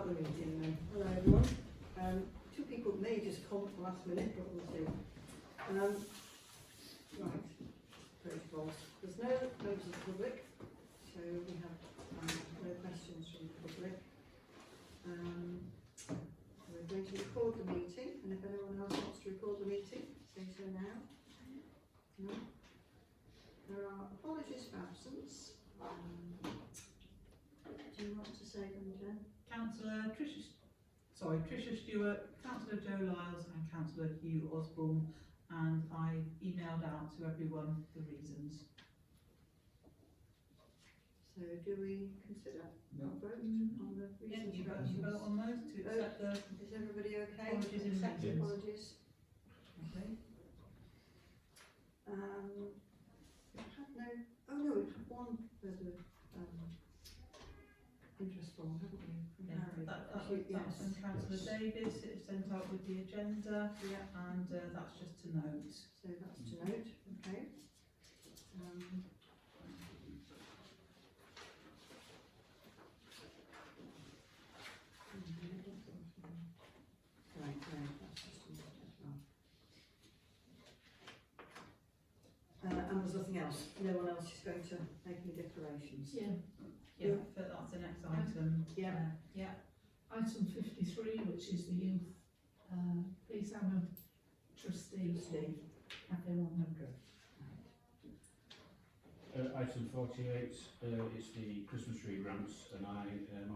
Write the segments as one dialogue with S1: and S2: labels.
S1: start the meeting then. Hello everyone. Two people may just come at the last minute, but we'll see. Right, protocols. There's no members of the public, so we have no questions from the public. We're going to record the meeting, and if anyone else wants to record the meeting, say so now. No? There are apologies for absence. Do you want to say them, Jen?
S2: Councillor Tricia Stewart, Councillor Joe Lyles and Councillor Hugh Osborne, and I emailed out to everyone the reasons.
S1: So do we consider
S3: No.
S1: a vote on the
S2: Yeah,
S1: reasons
S2: you
S1: for
S2: vote
S1: absence?
S2: on those to accept the
S1: Is everybody okay?
S2: Apologies and
S1: Accept the
S2: reasons.
S1: apologies. Okay. We had no, oh no, we've had one further interest form, haven't we? From
S2: yeah,
S1: Harry?
S2: that was
S1: Yes.
S2: from Councillor
S3: Yes.
S2: Davis. It's sent out with the agenda,
S1: Yeah,
S2: and that's just to note.
S1: so that's to note, okay. Right, no, that's just a note as well. And there's nothing else? No one else is going to make any declarations?
S4: Yeah,
S2: Yeah, but that's the next item.
S1: Yeah.
S2: Yeah.
S4: item 53, which is the youth, please have a trustee,
S1: Steve.
S4: Cafe 100.
S5: Item 48, it's the Christmas tree grants, and my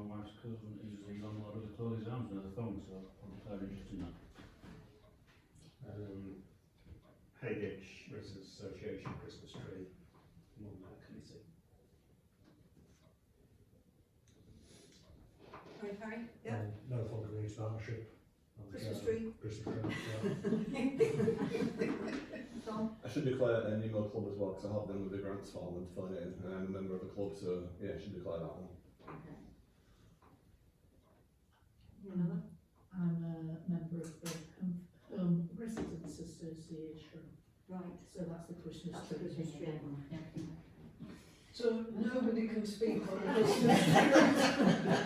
S5: wife's cousin is the landlord of the Clothes Arms and other things, so I'm quite interested in that.
S3: Hayditch Residents Association Christmas tree, I'm on that committee.
S1: Right, Harry? Yeah.
S6: No Fog Greens Partnership.
S1: Christmas tree?
S6: Christmas tree, yeah.
S1: Tom?
S7: I should declare an email club as well, because I help them with the grants form and filling it in, and I'm a member of the club, so yeah, I should declare that one.
S1: Okay. Another?
S4: I'm a member of the Home Residents Association,
S1: Right.
S4: so that's the Christmas
S1: That's the
S4: tree
S1: Christmas
S4: thing
S1: tree.
S4: again. Yeah.
S8: So nobody can speak on Christmas.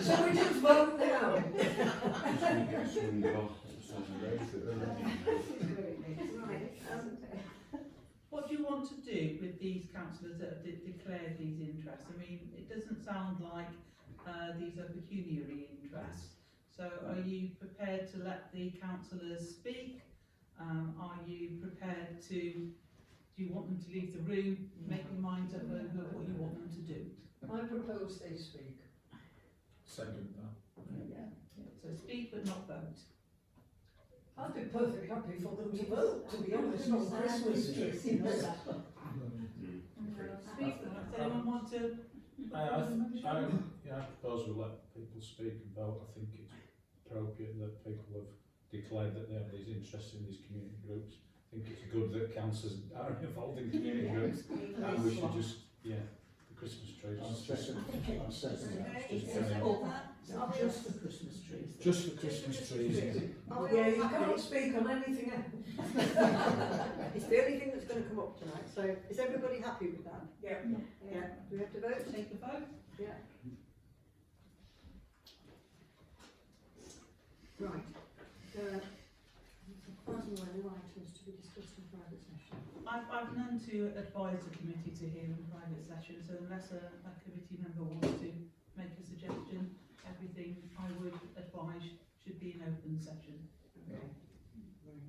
S8: So we just vote now.
S1: Right,
S2: What do you want to do with these councillors that have declared these interests? I mean, it doesn't sound like these are pecuniary interests. So are you prepared to let the councillors speak? Are you prepared to, do you want them to leave the room, make your minds up over what you want them to do?
S8: I propose they speak.
S3: Second that.
S4: Yeah.
S2: So speak but not vote.
S8: I'd be perfectly happy for them to vote, to be honest, on Christmas trees.
S2: Speak, does anyone want to?
S6: I propose we let people speak and vote. I think it's appropriate that people have declared that they have these interests in these community groups. I think it's good that councillors are involved in community groups, and we should just, the Christmas trees.
S4: Not just the Christmas trees.
S6: Just the Christmas trees.
S1: Are we
S8: Yeah,
S1: all
S8: you
S1: happy?
S8: can't speak on anything else.
S1: It's the only thing that's going to come up tonight, so is everybody happy with that?
S8: Yeah.
S1: Yeah. Do we have to vote?
S2: Take the vote.
S1: Yeah. Right. As far as I'm aware, no items to be discussed in private session.
S2: I've none to advise the committee to hear in private session, so unless a committee member wants to make a suggestion, everything I would advise should be in open session.
S1: Okay. Right.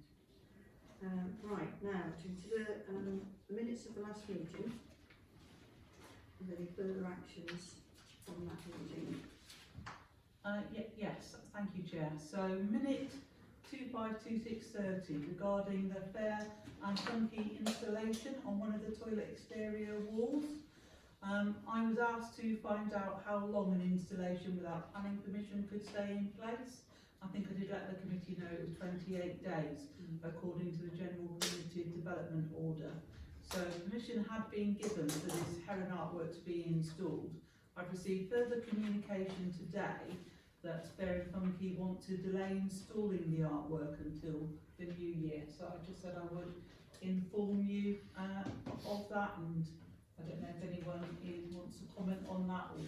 S1: Right, now to consider the minutes of the last meeting. Are there any further actions from that meeting?
S2: Yes, thank you, Chair. So minute 252630 regarding the fair and funky installation on one of the toilet exterior walls. I was asked to find out how long an installation without planning permission could stay in place. I think I did let the committee know it was 28 days according to the General Permitted Development Order. So permission had been given for this Heron artwork to be installed. I've received further communication today that Fair and Funky want to delay installing the artwork until the new year. So I just said I would inform you of that, and I don't know if anyone wants to comment on that or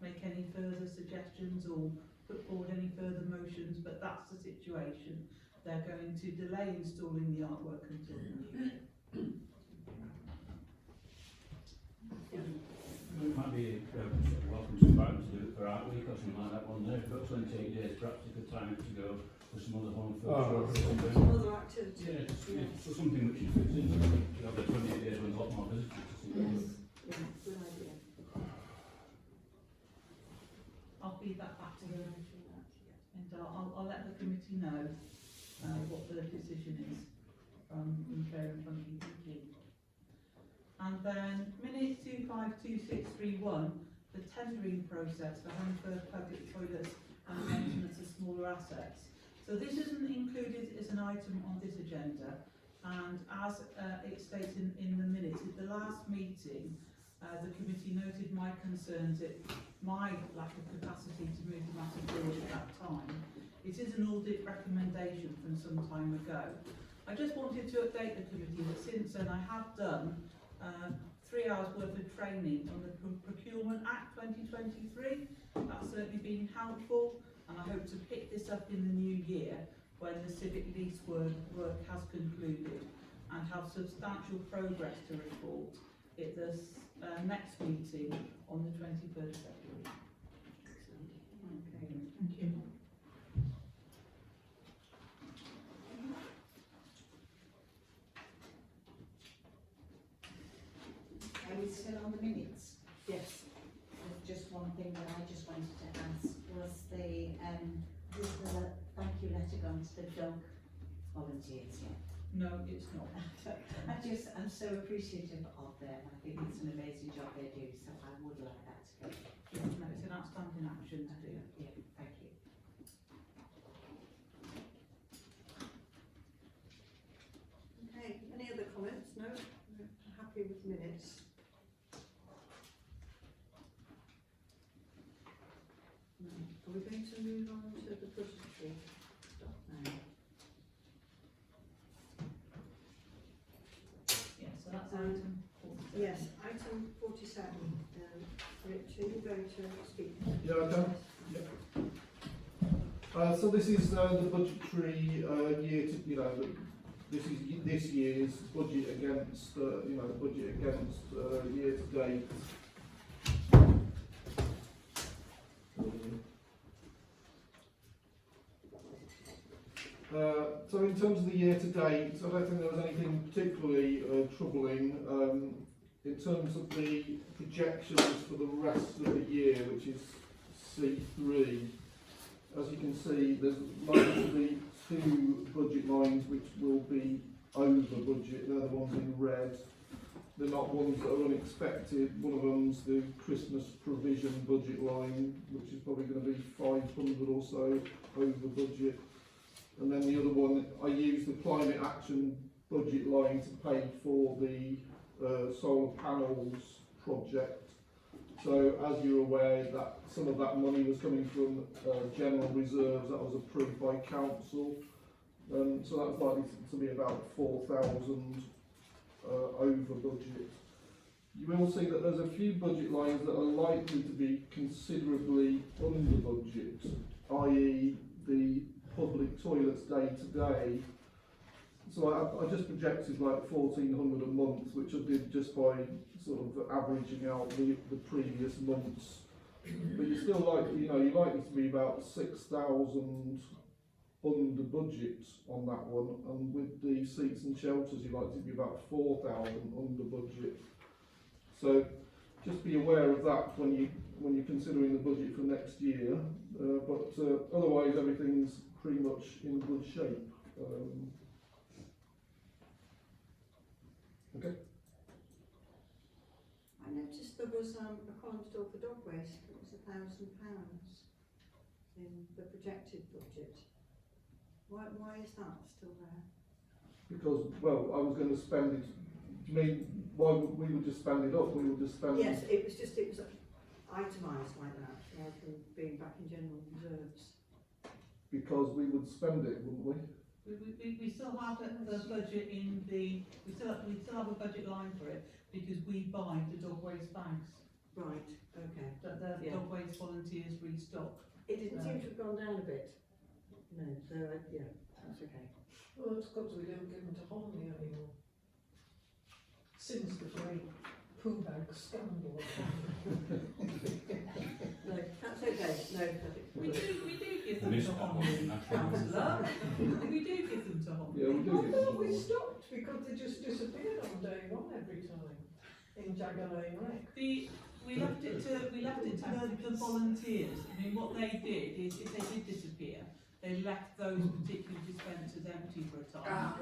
S2: make any further suggestions or put forward any further motions, but that's the situation. They're going to delay installing the artwork until the new year.
S5: It might be welcome to invite them to do it for Art Week or something like that one day. We've got 28 days, perhaps you could time it to go for some other home field shows or something.
S1: Some other activity.
S5: Yeah, so something which you fits in. You have the 28 days when a lot more visitors to see it.
S1: Yeah, good idea.
S2: I'll feed that back to
S1: Yeah,
S2: them,
S1: mention that, yeah.
S2: and I'll let the committee know what the decision is from Fair and Funky Thinking. And then minutes 252631, the tendering process for Hanford public toilets and maintenance of smaller assets. So this isn't included as an item on this agenda, and as it states in the minutes, at the last meeting, the committee noted my concerns at my lack of capacity to move the matter forward at that time. It is an audit recommendation from some time ago. I just wanted to update the committee that since then I have done 3 hours worth of training on the Procurement Act 2023. That's certainly been helpful, and I hope to pick this up in the new year when the civic lease work has concluded and have substantial progress to report at the next meeting on the 23rd of February.
S1: Okay.
S4: Thank you.
S9: Are we still on the minutes?
S1: Yes.
S9: There's just one thing that I just wanted to ask, was the thank you letter gone to the dog volunteers yet?
S2: No, it's not.
S9: I'm so appreciative of them, I think it's an amazing job they do, so I would like that to go.
S2: No, it's an outstanding action to do.
S9: Yeah, thank you.
S1: Okay, any other comments? No? We're happy with minutes? No. Are we going to move on to the budgetary stuff now?
S2: Yeah, so that's item 47.
S1: Yes, item 47. Rich, are you going to speak?
S10: Yeah, I can. So this is the budgetary year to, this is this year's budget against, the budget against year to date. So in terms of the year to date, I don't think there was anything particularly troubling. In terms of the projections for the rest of the year, which is C3, as you can see, there's likely to be 2 budget lines which will be over budget. They're the ones in red. They're not ones that are unexpected. One of them's the Christmas provision budget line, which is probably going to be 500 or so over budget. And then the other one, I used the climate action budget line to pay for the solar panels project. So as you're aware, that some of that money was coming from general reserves that was approved by council. So that's likely to be about 4,000 over budget. You will see that there's a few budget lines that are likely to be considerably under budget, i.e. the public toilets day to day. So I just projected like 1,400 a month, which I did just by sort of averaging out the previous months. But you're still likely, you're likely to be about 6,000 under budget on that one, and with the seats and shelters, you're likely to be about 4,000 under budget. So just be aware of that when you're considering the budget for next year. But otherwise, everything's pretty much in good shape. Okay.
S1: I noticed there was a column store for dog waste. It was £1,000 in the projected budget. Why is that still there?
S10: Because, well, I was going to spend it. Do you mean why we would just spend it up? We would just spend.
S1: Yes, it was itemised like that, rather than being back in general reserves.
S10: Because we would spend it, wouldn't we?
S2: We still have the budget in the, we still have a budget line for it, because we buy the dog waste bags
S1: Right, okay.
S2: that the
S1: Yeah.
S2: dog waste volunteers restock.
S8: It didn't seem to have gone down a bit. No, so, yeah, that's okay.
S4: Well, it's because we don't give them to Holly anymore. Since the great poo bag scandal.
S8: No, that's okay, no, perfect.
S2: We do give them
S5: Missed
S2: to
S5: that
S2: Holly,
S5: one, actually.
S2: councillor. We do give them to Holly.
S10: Yeah, we do
S4: I
S10: get
S4: thought we
S10: some.
S4: stopped because they just disappeared on day one every time in Jagger Lane Rec.
S2: We left it to the volunteers. I mean, what they did is, if they did disappear, they left those particular dispensers empty for a time.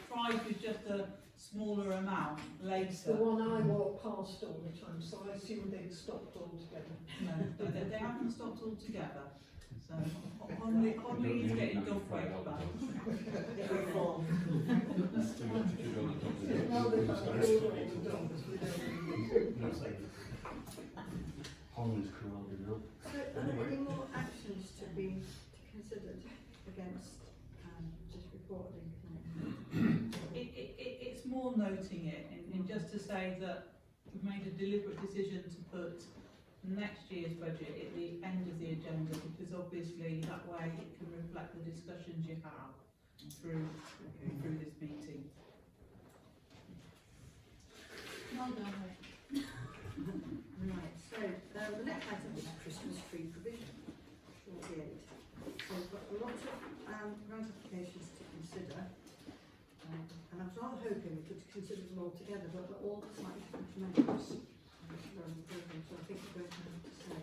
S2: Tried with just a smaller amount
S4: It's the
S2: later.
S4: one I walk past all the time, so I assumed they'd stopped altogether.
S2: No, they haven't stopped altogether. So Holly is getting dog waked back.
S8: Reform.
S5: Too much to keep on the top of the
S4: Now they've had
S5: hill.
S4: all the dogs, we don't
S5: Holland's corroded now.
S1: So are there any more actions to be considered against this report in connection?
S2: It's more noting it and just to say that we've made a deliberate decision to put next year's budget at the end of the agenda, because obviously that way it can reflect the discussions you have through this meeting.
S1: Well done, Rick. Right, so the next item is Christmas tree provision, 48. So we've got a lot of grant applications to consider, and I was rather hoping we could consider them all together, but they're all slightly different amendments. So I think we're going to have to say,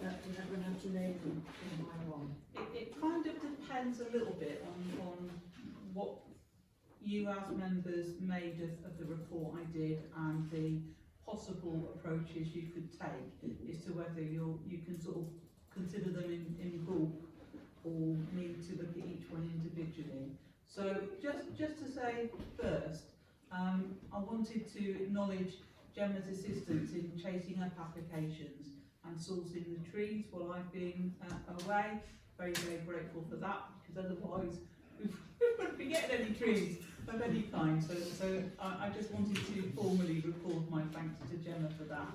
S1: we're going to have to name them one by one.
S2: It kind of depends a little bit on what you as members made of the report I did and the possible approaches you could take as to whether you can sort of consider them in bulk or need to look at each one individually. So just to say first, I wanted to acknowledge Gemma's assistance in chasing up applications and sourcing the trees while I've been away. Very, very grateful for that, because otherwise we wouldn't be getting any trees of any kind. So I just wanted to formally record my thanks to Gemma for that.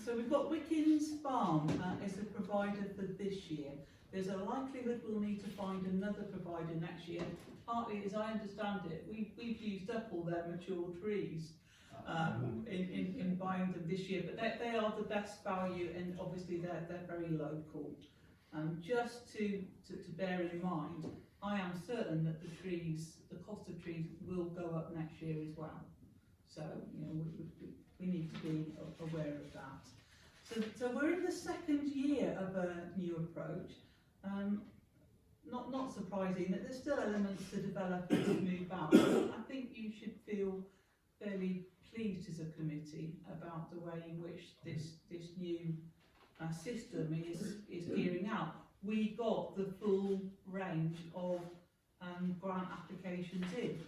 S2: So we've got Wickens Farm as a provider for this year. There's a likelihood we'll need to find another provider next year. Partly, as I understand it, we've used up all their mature trees in buying them this year, but they are the best value, and obviously they're very local. Just to bear in mind, I am certain that the cost of trees will go up next year as well. So, you know, we need to be aware of that. So we're in the second year of a new approach. Not surprising that there's still elements to develop and to move out. I think you should feel fairly pleased as a committee about the way in which this new system is gearing out. We got the full range of grant applications in,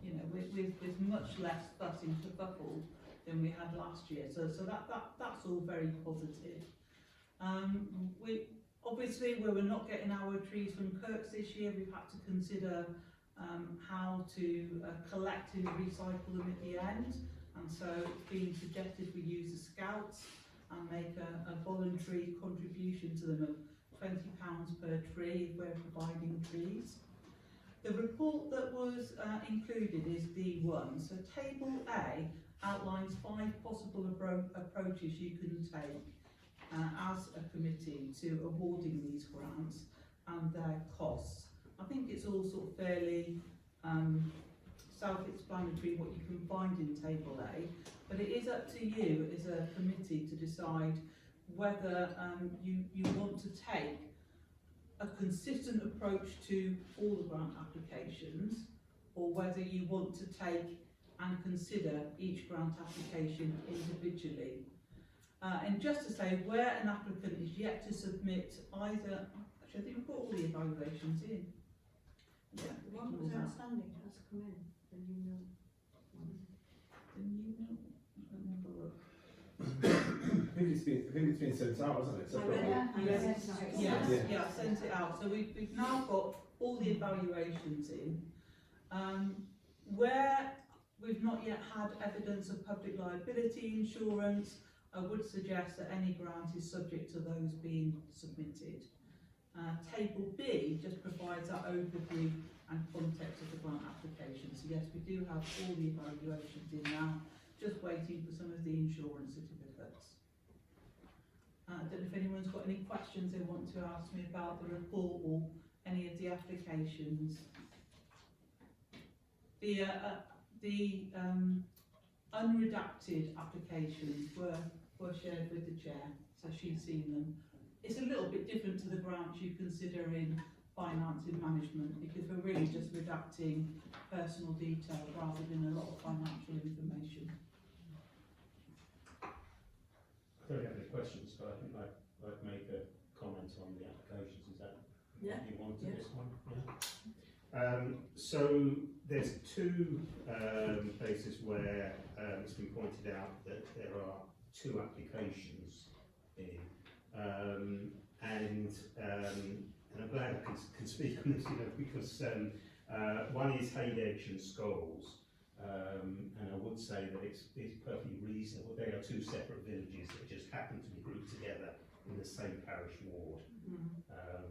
S2: you know, with much less fuss and kerfuffle than we had last year. So that's all very positive. Obviously, where we're not getting our trees from Kirks this year, we've had to consider how to collect and recycle them at the end. And so it's been suggested we use the Scouts and make a voluntary contribution to them of £20 per tree if we're providing trees. The report that was included is D1. So Table A outlines 5 possible approaches you can take as a committee to awarding these grants and their costs. I think it's all sort of fairly self-explanatory what you can find in Table A, but it is up to you as a committee to decide whether you want to take a consistent approach to all the grant applications, or whether you want to take and consider each grant application individually. And just to say, where an applicant is yet to submit either, actually I think we've got all the evaluations in. Yeah,
S1: The one that was outstanding has come in, the new mill one.
S2: the new note. Let me have a look.
S7: I think it's been sent out, hasn't it? Separately.
S2: Yeah, I sent it out. So we've now got all the evaluations in. Where we've not yet had evidence of public liability insurance, I would suggest that any grant is subject to those being submitted. Table B just provides that overview and context of the grant application. So yes, we do have all the evaluations in now, just waiting for some of the insurance certificates. I don't know if anyone's got any questions they want to ask me about the report or any of the applications. The unredacted applications were shared with the chair, so she's seen them. It's a little bit different to the grants you consider in finance and management, because we're really just redacting personal detail rather than a lot of financial information.
S5: I don't have any questions, but I think I'd make a comment on the applications. Is that
S1: Yeah.
S5: what you want at
S1: Yeah.
S5: this point? Yeah. So there's two places where it's been pointed out that there are two applications in, and I'm glad I can speak on this, because one is Haydedge and Scholes, and I would say that it's perfectly reasonable. They are two separate villages that just happen to be grouped together in the same parish ward.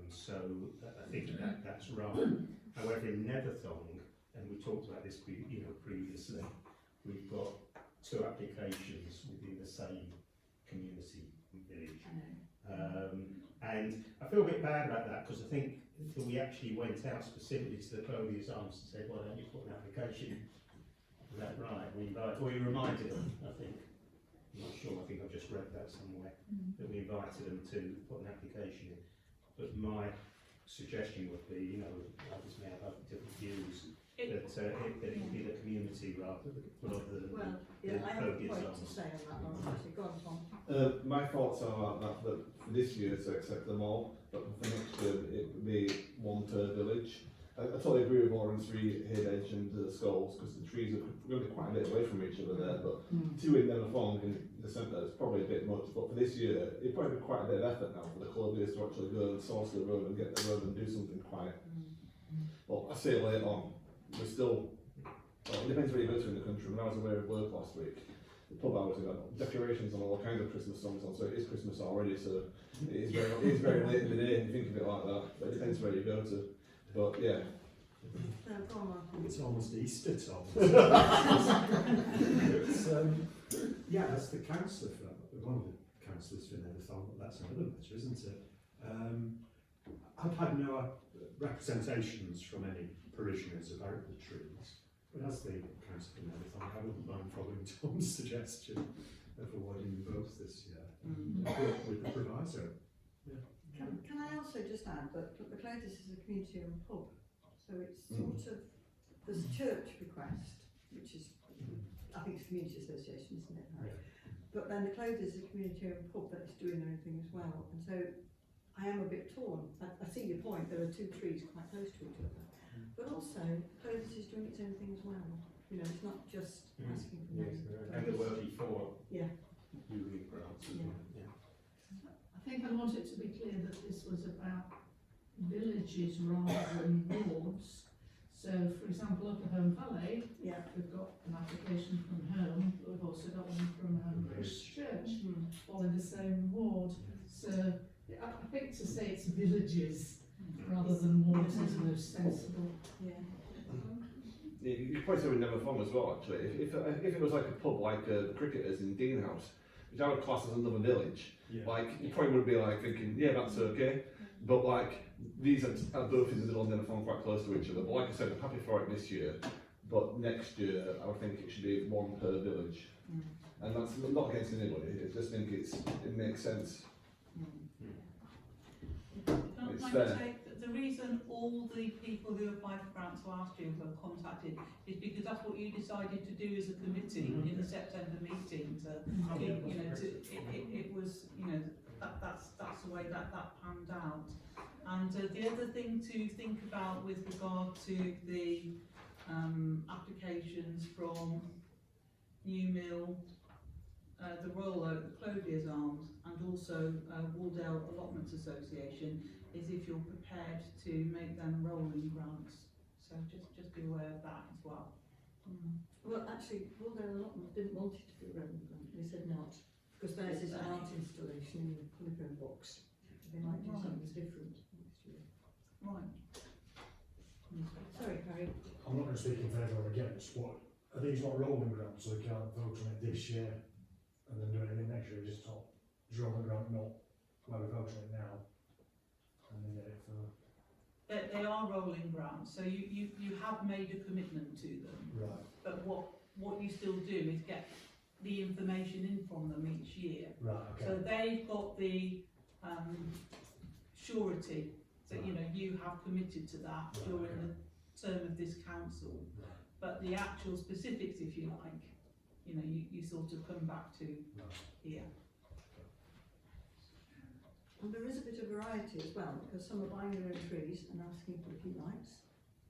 S5: So I think that's right. However, in Netherthong, and we talked about this previously, we've got two applications within the same community village. And I feel a bit bad about that, because I think until we actually went out specifically to the Clothiers Arms and said, why don't you put an application? Is that right? We reminded them, I think. I'm not sure, I think I've just read that somewhere, that we invited them to put an application in. But my suggestion would be, others may have different views, that it would be the community rather than
S1: Well, yeah, I have a
S5: Clothiers
S1: point to
S5: Arms.
S1: say on that one, actually. Go on, Tom.
S7: My thoughts are that for this year to accept them all, but for next year it would be one per village. I totally agree with Lawrence Reed, Haydedge and Scholes, because the trees are going to be quite a bit away from each other there, but two in Netherthong in the centre is probably a bit much, but for this year it'd probably be quite a bit of effort now for the Clothiers to actually go and source the road and get the road and do something quite. Well, I say later on, we're still, well, it depends where you go to in the country. When I was away at work last week, the pub hours have got decorations on all kinds of Christmas songs on, so it is Christmas already, so it is very late in the day if you think of it like that, but it depends where you go to. But yeah.
S1: No, go on, Martin.
S3: It's almost Easter, Tom. Yeah, as the councillor for one of the councillors for Netherthong, that's another matter, isn't it? I've had no representations from any parishioners about the trees, but as the councillor for Netherthong, I wouldn't mind following Tom's suggestion of avoiding both this year and work with the proviso.
S1: Can I also just add that the Clothiers is a community-owned pub, so it's sort of, there's a church bequest, which is, I think it's a community association, isn't it?
S3: Yeah.
S1: But then the Clothiers is a community-owned pub that is doing their own thing as well, and so I am a bit torn. I see your point, there are two trees quite close to each other, but also Clothiers is doing its own thing as well. It's not just asking for
S5: Yes,
S1: money.
S5: and there were before
S1: Yeah.
S5: UV grants as well. Yeah.
S8: I think I want it to be clear that this was about villages rather than wards. So, for example, up at Home Valley,
S1: Yeah.
S8: we've got an application from Home, but we've also got one from Christchurch, all in the same ward. So, I think to say it's villages rather than wards is most sensible.
S1: Yeah.
S7: You probably say with Netherthong as well, actually. If it was like a pub like the Cricketers in Dean House, which I would class as another village, like you probably would be like thinking, yeah, that's okay. But like these are both in the middle of Netherthong, quite close to each other. But like I said, I'm happy for it this year. But next year, I would think it should be one per village. And that's not against anybody. I just think it makes sense. It's fair.
S2: The reason all the people who applied for grants last year were contacted is because that's what you decided to do as a committee in the September meeting. It was, that's the way that panned out. And the other thing to think about with regard to the applications from New Mill, the Royal Oak, the Clothiers Arms, and also Waldale Allotments Association, is if you're prepared to make them rolling grants. So just be aware of that as well.
S1: Well, actually, Waldale Allotment didn't want it to be relevant. They said not. Because theirs is an art installation in the Philippine box. They might do something different next year.
S2: Right.
S1: Sorry, Harry.
S11: I'm not going to speak in favour or against, but are these not rolling grants, so we can't vote on it this year and then do anything next year? Just not rolling grant, not where we vote on it now, and then get it for
S2: They are rolling grants, so you have made a commitment to them.
S11: right.
S2: But what you still do is get the information in from them each year.
S11: Right. Okay.
S2: So they've got the surety that you have committed to that
S11: Right,
S2: during
S11: okay.
S2: the term of this council.
S11: Right.
S2: But the actual specifics, if you like, you sort of come back to
S11: Right.
S2: here.
S1: And there is a bit of variety as well, because some are buying their own trees and asking for a few lights,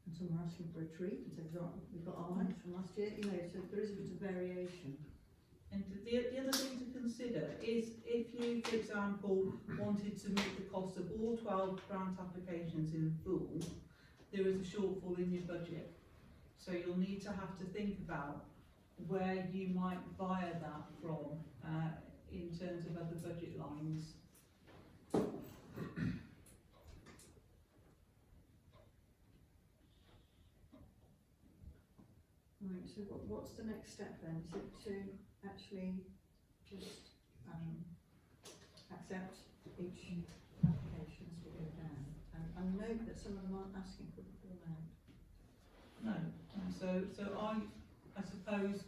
S1: and some are asking for a tree and saying, right, we've got our lights from last year, so there is a bit of variation.
S2: And the other thing to consider is if you, for example, wanted to meet the cost of all 12 grant applications in full, there is a shortfall in your budget. So you'll need to have to think about where you might via that from in terms of other budget lines.
S1: Right, so what's the next step then? Is it to actually just accept each application as we go down? And note that some of them aren't asking for the full amount.
S2: No. So I suppose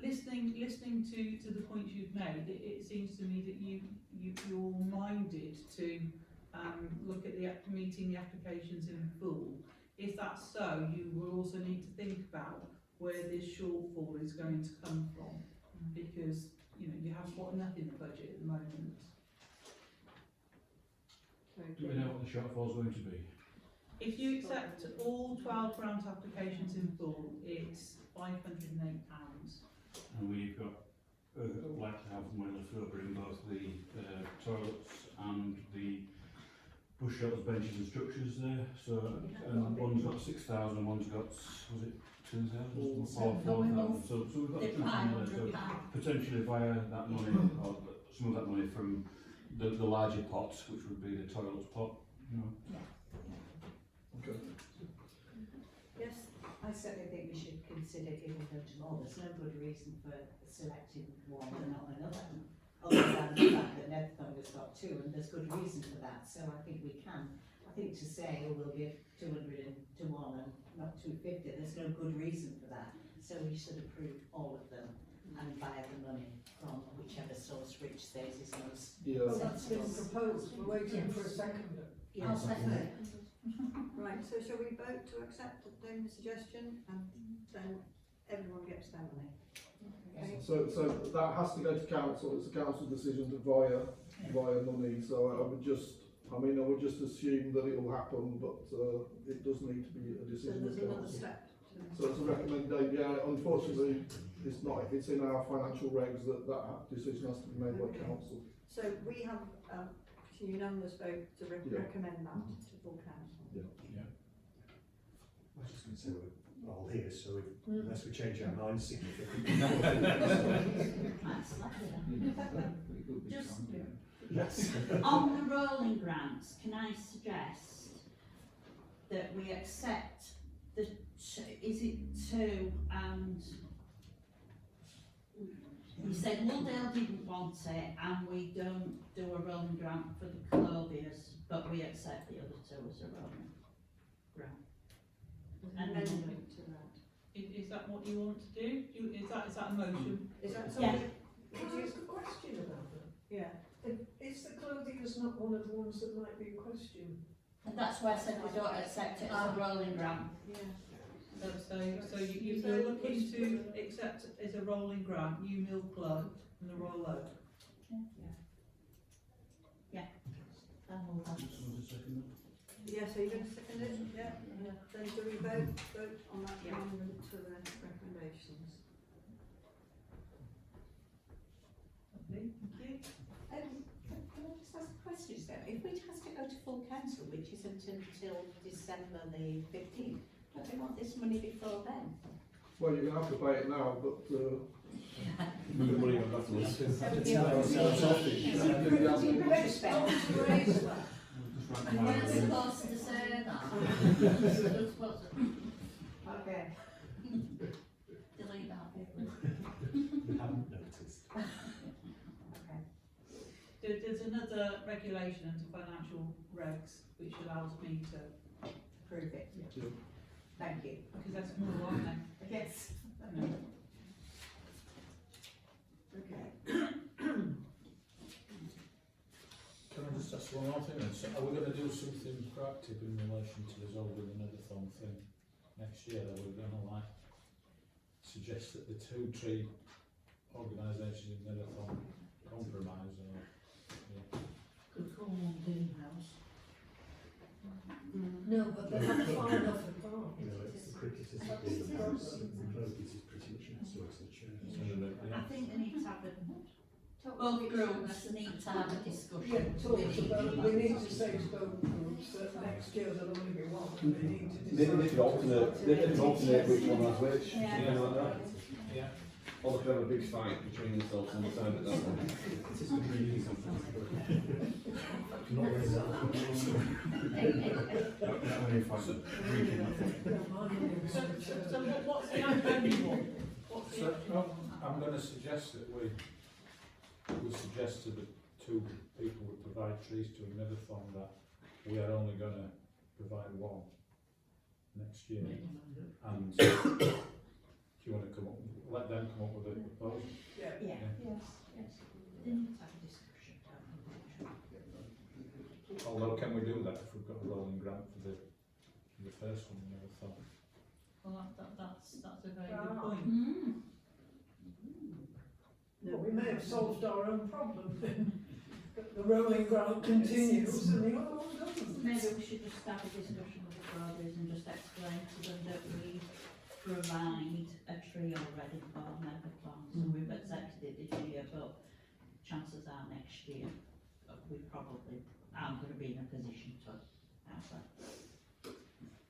S2: listening to the points you've made, it seems to me that you're minded to look at meeting the applications in full. If that's so, you will also need to think about where this shortfall is going to come from, because you haven't got enough in the budget at the moment.
S1: So
S6: Do we know what the shortfall is going to be?
S2: If you accept all 12 grant applications in full, it's £508.
S6: And we've got, like to have money left over in both the toilets and the bush shelters, benches and structures there. So, and one's got 6,000, one's got, was it 2,000 or 4,000? So we've got a chunk of money there. So potentially via that money, or some of that money from the larger pot, which would be the toilets pot,
S10: Okay.
S1: yes,
S9: I certainly think we should consider giving them to more. There's no good reason for selecting one and not another, other than the fact that Nethertham has got two, and there's good reason for that. So I think we can. I think to say, oh, we'll give 200 to one and not 250, there's no good reason for that. So we should approve all of them and buy the money from whichever source Rich says is most
S10: Yeah.
S4: Well, that's been
S9: sensible.
S4: proposed, we're waiting for a seconder.
S9: Yes.
S1: I'll second it. Right, so shall we vote to accept Damon's suggestion, and then everyone gets their money? Okay.
S10: So that has to go to council. It's a council decision to via money. So I would just assume that it will happen, but it does need to be a
S1: So
S10: decision
S1: there's
S10: of
S1: another
S10: council.
S1: step.
S10: So it's a recommendation. Yeah, unfortunately, it's not. If it's in our financial regs, that decision has to be made by
S1: Okay.
S10: council.
S1: So we have a unanimous vote to
S10: Yeah.
S1: recommend that to full council.
S3: I was just going to say we're all here, so unless we change our minds significantly.
S12: Just
S3: Yes.
S12: on the rolling grants, can I suggest that we accept is it two and you said Mulldale didn't want it and we don't do a rolling grant for the Clothiers, but we accept the other two as a rolling grant.
S1: There's an
S12: And
S1: amendment to that.
S2: Is that what you want to do? Is that a motion?
S1: Is that
S12: Yeah.
S1: something?
S4: Can I ask a question about that?
S1: Yeah.
S4: Is the Clothiers not one of the ones that might be in question?
S12: And that's why I said we don't accept it as a rolling grant.
S1: Yeah.
S2: So you're looking to accept as a rolling grant, New Mill Club and the Royal Oak.
S1: Yeah, so you're going to second it? Yeah. Then do we vote on that amendment to the recommendations?
S2: Lovely, thank you.
S9: Can I just ask a question though? If it has to go to full council, which isn't until December the 15th, don't they want this money before then?
S10: Well, you're going to have to pay it now, but
S7: Moving money on afterwards.
S12: You weren't supposed to say that.
S1: Okay.
S12: Delete that bit.
S3: Haven't noticed.
S1: Okay.
S2: There's another regulation under financial regs which allows me to,
S1: Approve it. Thank you.
S2: because that's more, aren't they?
S1: Yes. Okay.
S6: Can I just ask one more thing then? So are we going to do something proactive in relation to the Zolder and Netherthorne thing next year? Are we going to like suggest that the two tree organisations in Netherthorne compromise or? Yeah.
S8: Could call one greenhouse.
S4: No, but they have far enough apart.
S3: You know, it's the cricket is the clothes is pretty much next door to the church.
S12: I think they need to have both groups need to have a discussion.
S4: Yeah, talk about, we need to say to both groups that next year there'll only be one, and they need to
S7: They
S4: decide.
S7: could alternate which one has which,
S12: Yeah.
S7: something like that.
S6: Yeah.
S7: Or they could have a big fight between themselves and decide it that way.
S3: It is really something. Not really that. That way if I'm drinking, I think.
S2: So what's the annual one? What's the
S6: So,
S2: annual one?
S6: I'm going to suggest that we suggest to the two people who provide trees to Netherthorne that we are only going to provide one next year. And do you want to come up, let them come up with a proposal?
S4: Yeah.
S12: Yeah, yes, yes. They need to have a discussion.
S6: Although, can we do that if we've got a rolling grant for the first one, Netherthorne?
S2: Well, that's a very good point.
S12: Mm.
S4: Well, we may have solved our own problem then. The rolling grant continues and the other one doesn't.
S12: Maybe we should just have a discussion with the brothers and just explain to them that we provide a tree already for Netherthorne. So we've accepted it this year, but chances are next year we probably aren't going to be in a position to have that.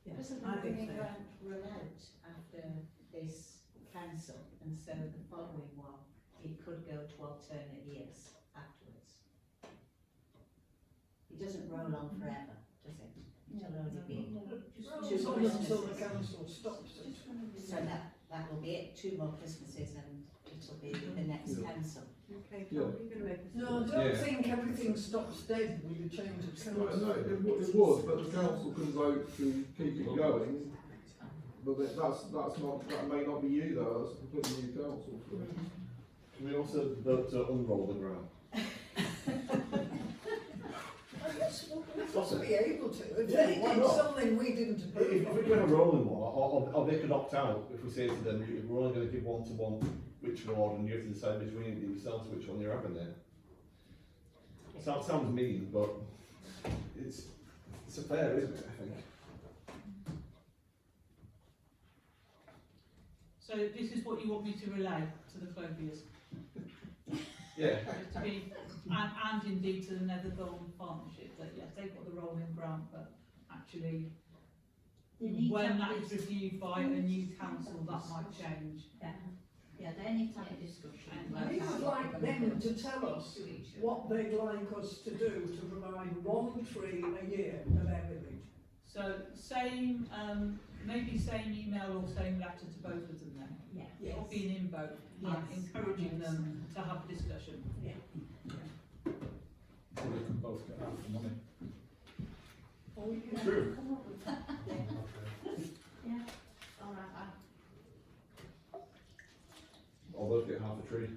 S1: Yes,
S9: Doesn't
S1: I
S9: the
S1: think so.
S9: grant run out after this council, and so the following one, it could go to alternate years afterwards? It doesn't roll on forever, does it? It'll only be
S4: It's
S9: two
S4: on until the
S9: Christmases.
S4: council stops it.
S9: So that will be it, 2 more Christmases and it'll be the next council.
S1: Okay,
S10: Yeah.
S1: Tom, are you going to make a
S4: No, I
S1: suggestion?
S4: don't think everything stops dead with the change of
S10: Well,
S4: council.
S10: no, it would, but the council can vote to keep it going. But that may not be you though, that's a completely new council.
S7: Can we also vote to unroll the grant?
S4: We'll just be able to, if
S7: Yeah,
S4: they
S7: why
S4: did
S7: not?
S4: something we didn't
S7: If
S4: approve
S7: we
S4: of.
S7: get a rolling one, or they could opt out if we say to them, we're only going to give one to one which ward and you have to decide between yourselves which one you're having there. Sounds mean, but it's a fair, isn't it, I think?
S2: So this is what you want me to relay to the Cloviers?
S7: Yeah.
S2: To be, and indeed to the Netherthorne partnership, that yes, they've got the rolling grant, but actually,
S12: They need to
S2: when
S12: have
S2: that
S12: this-
S2: is reviewed by a new council, that might change.
S12: Yeah, they need to have a discussion.
S4: We would like them to tell us what they'd like us to do to provide one tree a year for their village.
S2: So same, maybe same email or same letter to both of them then.
S12: Yeah.
S2: Or being in both, and encouraging them to have a discussion.
S6: So they can both get half the money.
S4: Oh, yeah.
S7: True.
S12: Come up with that. Yeah, all right.
S7: Or both get half a tree.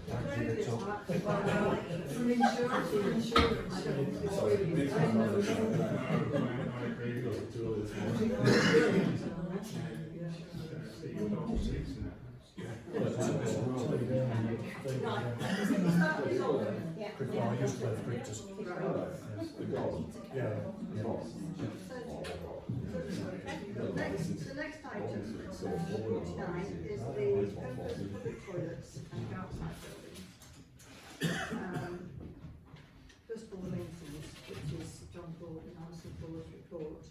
S1: It's like, from insurance to insurance. It's really, I know.
S11: I used to play the cricket. Yeah.
S1: The next item tonight is the permanent toilets and outside buildings. First of all, maintenance, which is John Paul and Alison Paul's report.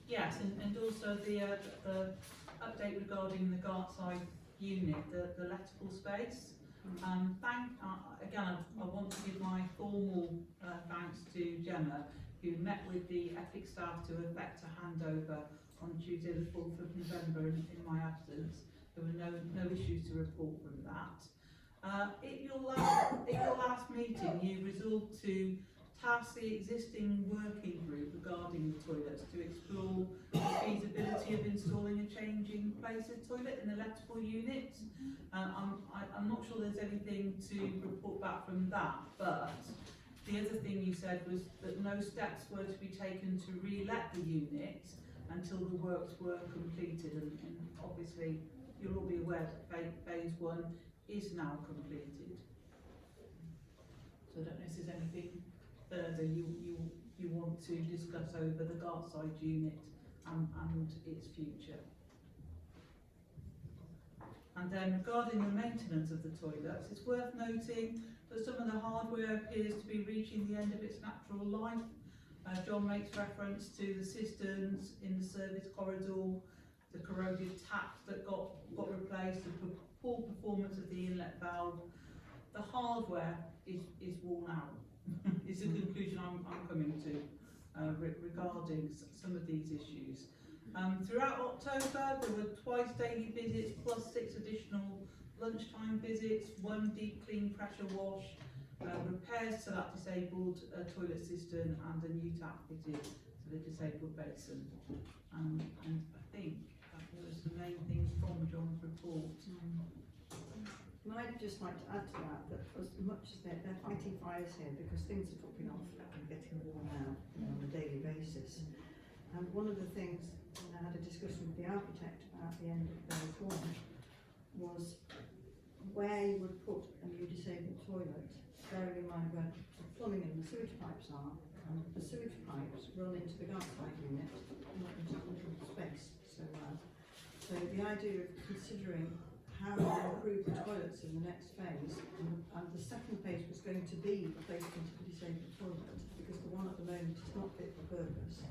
S2: Yes, Yes, and also the update regarding the Gartside unit, the lettable space. Again, I want to give my formal thanks to Gemma, who met with the Epic staff to effect a handover on Tuesday the 4th of November in my absence. There were no issues to report from that. At your last meeting, you resolved to task the existing working group regarding the toilets to explore the feasibility of installing a changing places toilet in the lettable unit. I'm not sure there's anything to report back from that, but the other thing you said was that no steps were to be taken to re-let the unit until the works were completed, and obviously you'll all be aware that phase 1 is now completed. So I don't know if there's anything further you want to discuss over the Gartside unit and its future. And then regarding the maintenance of the toilets, it's worth noting that some of the hardware appears to be reaching the end of its natural life. John makes reference to the cisterns in the service corridor, the corroded taps that got replaced, the poor performance of the inlet valve. The hardware is worn out. Is the conclusion I'm coming to regarding some of these issues. Throughout October, there were twice daily visits plus 6 additional lunchtime visits, 1 deep clean pressure wash, repairs to that disabled toilet cistern, and a new tap fitted to the disabled basin. And I think that was the main things from John's report.
S1: And I'd just like to add to that, that as much as they're fighting fires here because things are dropping off and getting worn out, on a daily basis. And one of the things, and I had a discussion with the architect at the end of phase 1, was where you would put a new disabled toilet, bearing in mind where the plumbing and the sewage pipes are, and the sewage pipes run into the Gartside unit, not into the little space so well. So the idea of considering how to improve the toilets in the next phase, and the second phase was going to be replacement of the disabled toilet, because the one at the moment is not fit for purpose,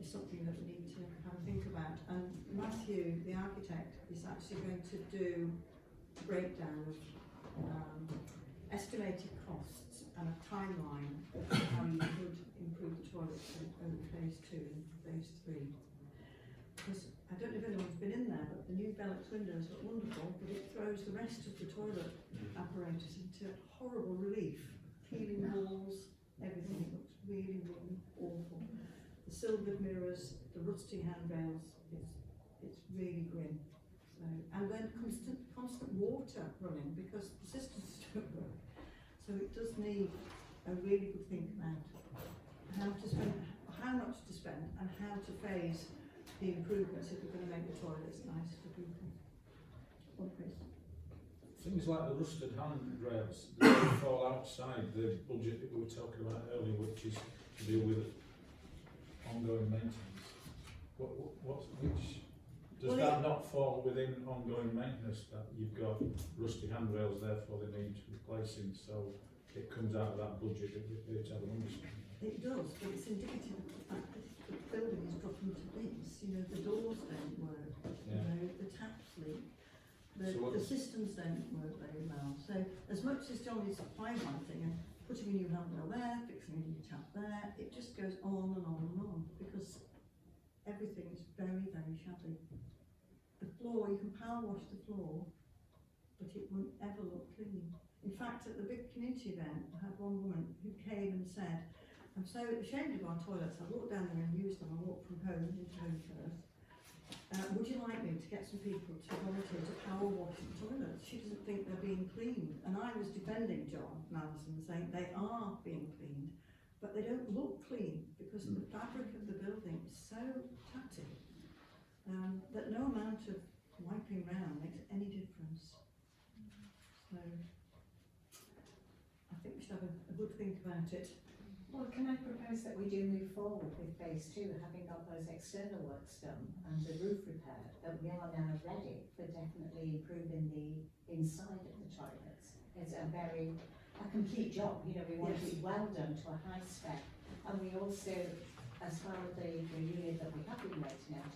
S1: is something that we need to have a think about. And Matthew, the architect, is actually going to do a breakdown of estimated costs and a timeline of how you could improve the toilets over phase 2 and phase 3. Because I don't know if anyone's been in there, but the new Velux windows look wonderful, but it throws the rest of the toilet apparatus into horrible relief. Peeling walls, everything. It looks really, really awful. The silvered mirrors, the rusty handrails, it's really grim. So, and then constant water running because the systems don't work. So it does need a really good think about how to spend, how much to spend, and how to phase the improvements if we're going to make the toilets nice for people.
S6: Things like the rusted handrails that fall outside the budget that we were talking about earlier, which is to deal with ongoing maintenance. Does that not fall within ongoing maintenance, that you've got rusty handrails, therefore they need replacing, so it comes out of that budget that we pay to have an understanding?
S1: It does, but it's indicative of the fact that the building is dropping to bits. You know, the doors don't work, you know, the taps leak, the systems don't work very well. So as much as John is highlighting and putting a new handrail there, fixing a new tap there, it just goes on and on and on because everything is very, very shabby. The floor, you can power wash the floor, but it won't ever look clean. In fact, at the big community event, I had one woman who came and said, I'm so ashamed of our toilets. I walked down there and used them. I walked from home into Homefirst. Would you like me to get some people to volunteer to power wash the toilets? She doesn't think they're being cleaned. And I was defending John Madison, saying they are being cleaned, but they don't look clean because the fabric of the building is so tatty that no amount of wiping round makes any difference. So I think we should have a good think about it.
S9: Well, can I propose that we do move forward with phase 2, having got those external works done and the roof repaired, that we are now ready for definitely improving the inside of the toilets. It's a complete job, you know, we want it well done to a high spec, and we also as well as the unit that we have been renting out,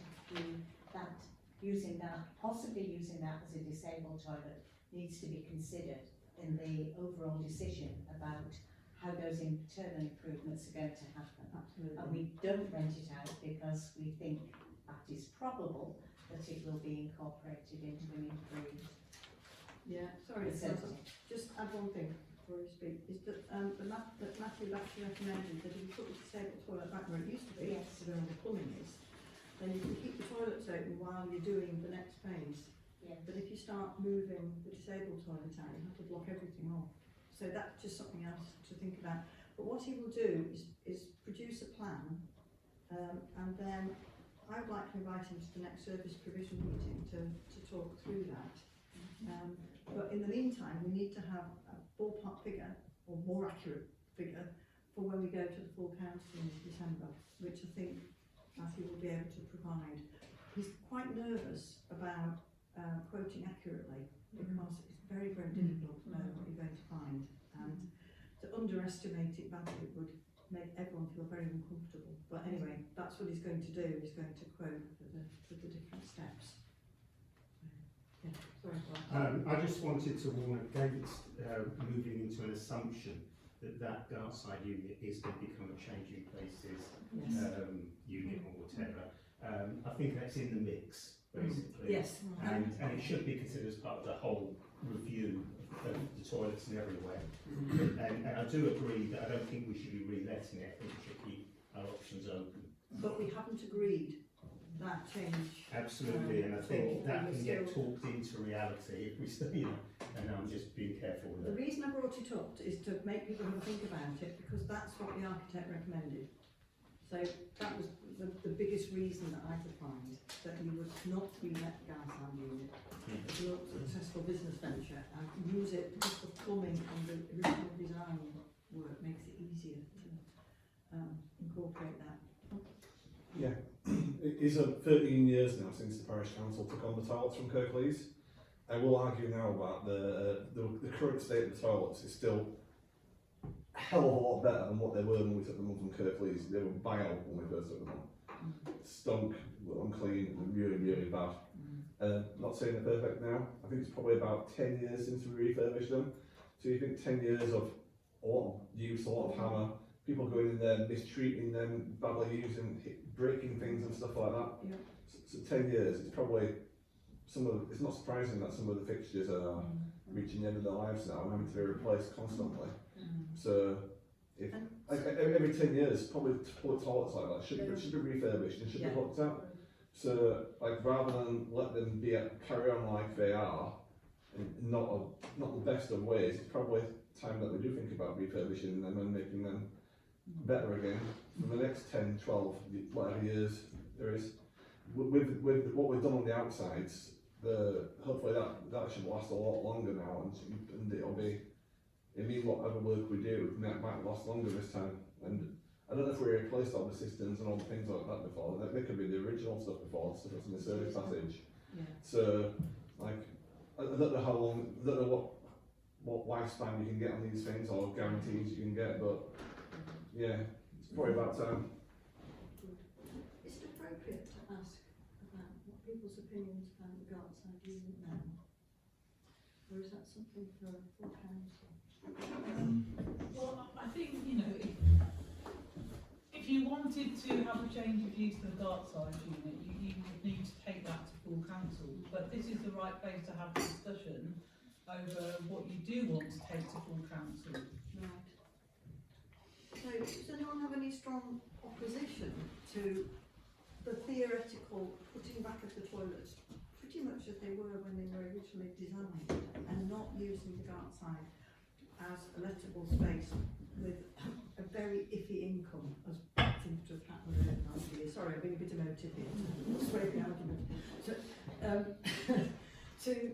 S9: possibly using that as a disabled toilet needs to be considered in the overall decision about how those internal improvements are going to happen.
S1: Absolutely.
S9: And we don't rent it out because we think that is probable that it will be incorporated into an improved
S1: Yeah, sorry,
S9: facility.
S1: just add one thing before you speak, is that, that Matthew actually recommended that if you put the disabled toilet back where it used to be,
S9: Yes.
S1: where all the plumbing is, then you can keep the toilets open while you're doing the next phase.
S9: Yeah.
S1: But if you start moving the disabled toilet out, you have to block everything off. So that's just something else to think about. But what he will do is produce a plan, and then I would like to invite him to the next service provision meeting to talk through that. But in the meantime, we need to have a ballpark figure, or more accurate figure, for when we go to the full council in December, which I think Matthew will be able to provide. He's quite nervous about quoting accurately, because it's very, very difficult to know what you're going to find, and to underestimate it badly would make everyone feel very uncomfortable. But anyway, that's what he's going to do. He's going to quote for the different steps. Yeah, sorry for that.
S5: I just wanted to warn against moving into an assumption that Gartside unit is going to become a changing places
S1: Yes.
S5: unit or whatever. I think that's in the mix, basically.
S1: Yes.
S5: And it should be considered as part of the whole review of the toilets and everywhere. And I do agree that I don't think we should be reletting it. I think we should keep our options open.
S1: But we haven't agreed that change.
S5: Absolutely, and I think that
S1: we're
S5: can get
S1: still-
S5: talked into reality if we still, and I'm just being careful with
S1: The
S5: that.
S1: reason I brought it up is to make people have a think about it, because that's what the architect recommended. So that was the biggest reason that I could find, that you would not re-let the Gartside unit as a successful business venture, and use it because the plumbing and the original design work makes it easier to incorporate that.
S7: Yeah, it is 13 years now since the parish council took on the toilets from Kirklees. I will argue now about the current state of the toilets is still a hell of a lot better than what they were when we took them on from Kirklees. They were vile when we first took them on. Stunk, were unclean, and really, really bad. Not saying they're perfect now. I think it's probably about 10 years since we refurbished them. So you think 10 years of a lot of use, a lot of hammer, people going in there, mistreating them, badly using, breaking things and stuff like that.
S1: Yeah.
S7: So 10 years, it's probably it's not surprising that some of the fixtures are reaching the end of their lives now and having to be replaced constantly. So if every 10 years, probably toilets like that should be refurbished and should be looked at. So like rather than let them carry on like they are, in not the best of ways, it's probably time that we do think about refurbishing them and making them better again for the next 10, 12, whatever years there is. With what we've done on the outsides, hopefully that should last a lot longer now, and it means whatever work we do might last longer this time. And I don't know if we replaced all the systems and all the things like that before. They could be the original stuff before, stuff that's in the service passage.
S1: Yeah.
S7: So, like, I don't know how long, I don't know what lifespan you can get on these things or guarantees you can get, but yeah, it's probably about time.
S1: Is it appropriate to ask about what people's opinions about the Gartside unit now? Or is that something for full council?
S2: Well, I think, if you wanted to have a change of use for the Gartside unit, you would need to take that to full council. But this is the right place to have a discussion over what you do want to take to full council.
S1: Right. So does anyone have any strong opposition to the theoretical putting back of the toilets pretty much as they were when they were originally designed, and not using the Gartside as a lettable space with a very iffy income, as seems to have happened over the last year? Sorry, I'm being a bit emotive here, to sway the argument. So, to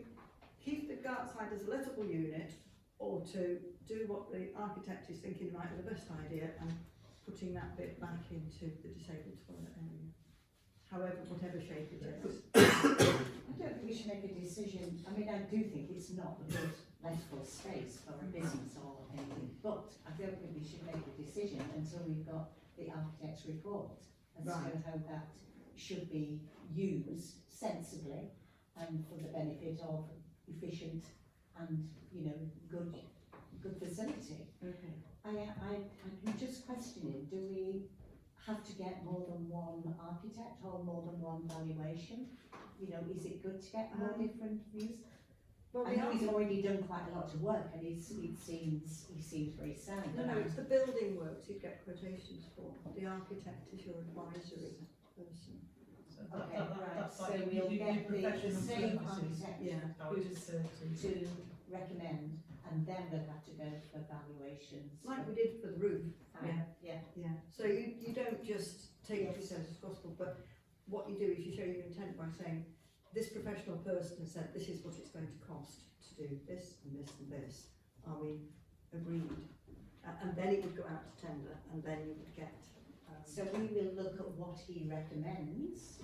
S1: keep the Gartside as a lettable unit, or to do what the architect is thinking might be the best idea, and putting that bit back into the disabled toilet area. However, whatever shape it is.
S9: I don't think we should make a decision. I mean, I do think it's not the good lettable space for a business or anything, but I don't think we should make a decision until we've got the architect's report and
S1: Right.
S9: see how that should be used sensibly and for the benefit of efficient and, you know, good facility.
S1: Okay.
S9: I'm just questioning, do we have to get more than one architect or more than one valuation? You know, is it good to get more different views?
S1: Well,
S9: I
S1: the
S9: know he's
S1: architect,
S9: already done quite a lot of work and he seems very sound.
S1: no, it's the building works you get quotations for. The architect is your advisory person.
S2: So
S9: Okay, right,
S2: that's
S9: so
S2: like
S9: we'll
S2: you
S9: get the
S2: professional
S9: same
S2: services.
S9: architect
S1: Yeah.
S2: How it is
S9: to recommend, and then we'll have to go for valuations.
S1: Like we did for the roof.
S9: Fine, yeah.
S1: Yeah, so you don't just take what he says as gospel, but what you do is you show your intent by saying, this professional person has said this is what it's going to cost to do this and this and this. Are we agreed? And then it would go out to tender, and then you would get.
S9: So we will look at what he recommends.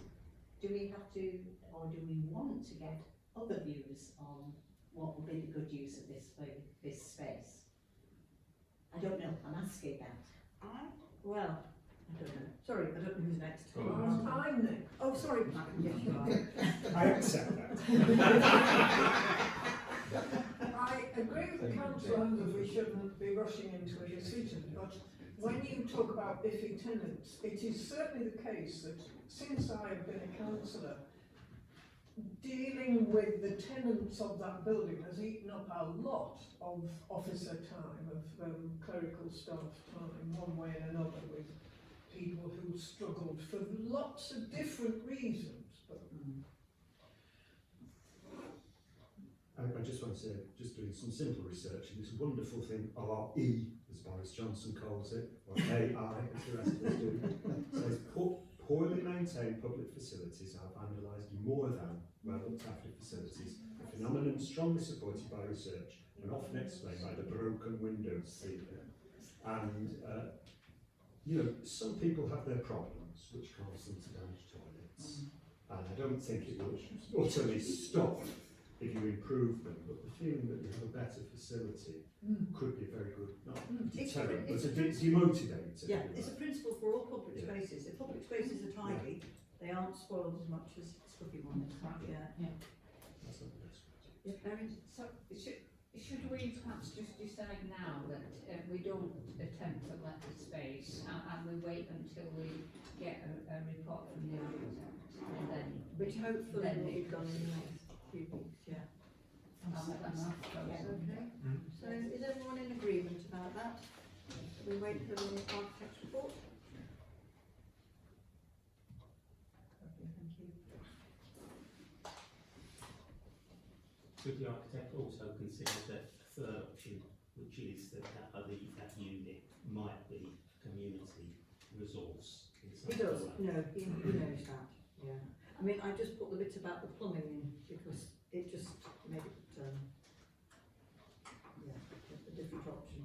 S9: Do we have to, or do we want to get other views on what will be the good use of this space? I don't know, I'm asking that.
S1: Well, I don't know. Sorry, I don't know who's next.
S4: I'm next.
S1: Oh, sorry, yes, you are.
S3: I accept that.
S4: I agree with the councillor that we shouldn't be rushing into a decision, but when you talk about iffy tenants, it is certainly the case that since I have been a councillor, dealing with the tenants of that building has eaten up a lot of officer time, of clerical staff time, one way and another, with people who struggled for lots of different reasons. But
S3: I just want to say, just doing some simple research, and this wonderful thing, RE, as Boris Johnson calls it, or AI, as the rest of us do, says poorly maintained public facilities are vandalised more than well looked after facilities, a phenomenon strongly supported by research and often explained by the broken windows theory. And, you know, some people have their problems which cause them to damage toilets, and I don't think it will utterly stop if you improve them, but the feeling that you have a better facility could be very good, not deterrent, but a demotivator.
S1: Yeah, it's a principle for all public spaces. If public spaces are tidy, they aren't spoiled as much as stuffy ones. Yeah.
S3: That's not the best way.
S1: Yeah, very.
S13: So, should we perhaps just decide now that we don't attempt to let the space and we wait until we get a report from the architect and then.
S1: Which hopefully
S13: then
S1: will be
S13: it-
S1: done in the next few weeks, yeah.
S13: Yeah.
S1: Okay, so is everyone in agreement about that? We wait for the architect's report? Lovely, thank you.
S5: Could the architect also consider that a third option, which is that that unit might be a community resource in some
S1: He does,
S5: way?
S1: no, he knows that, yeah. I mean, I just put the bit about the plumbing in because it just made it, a different option.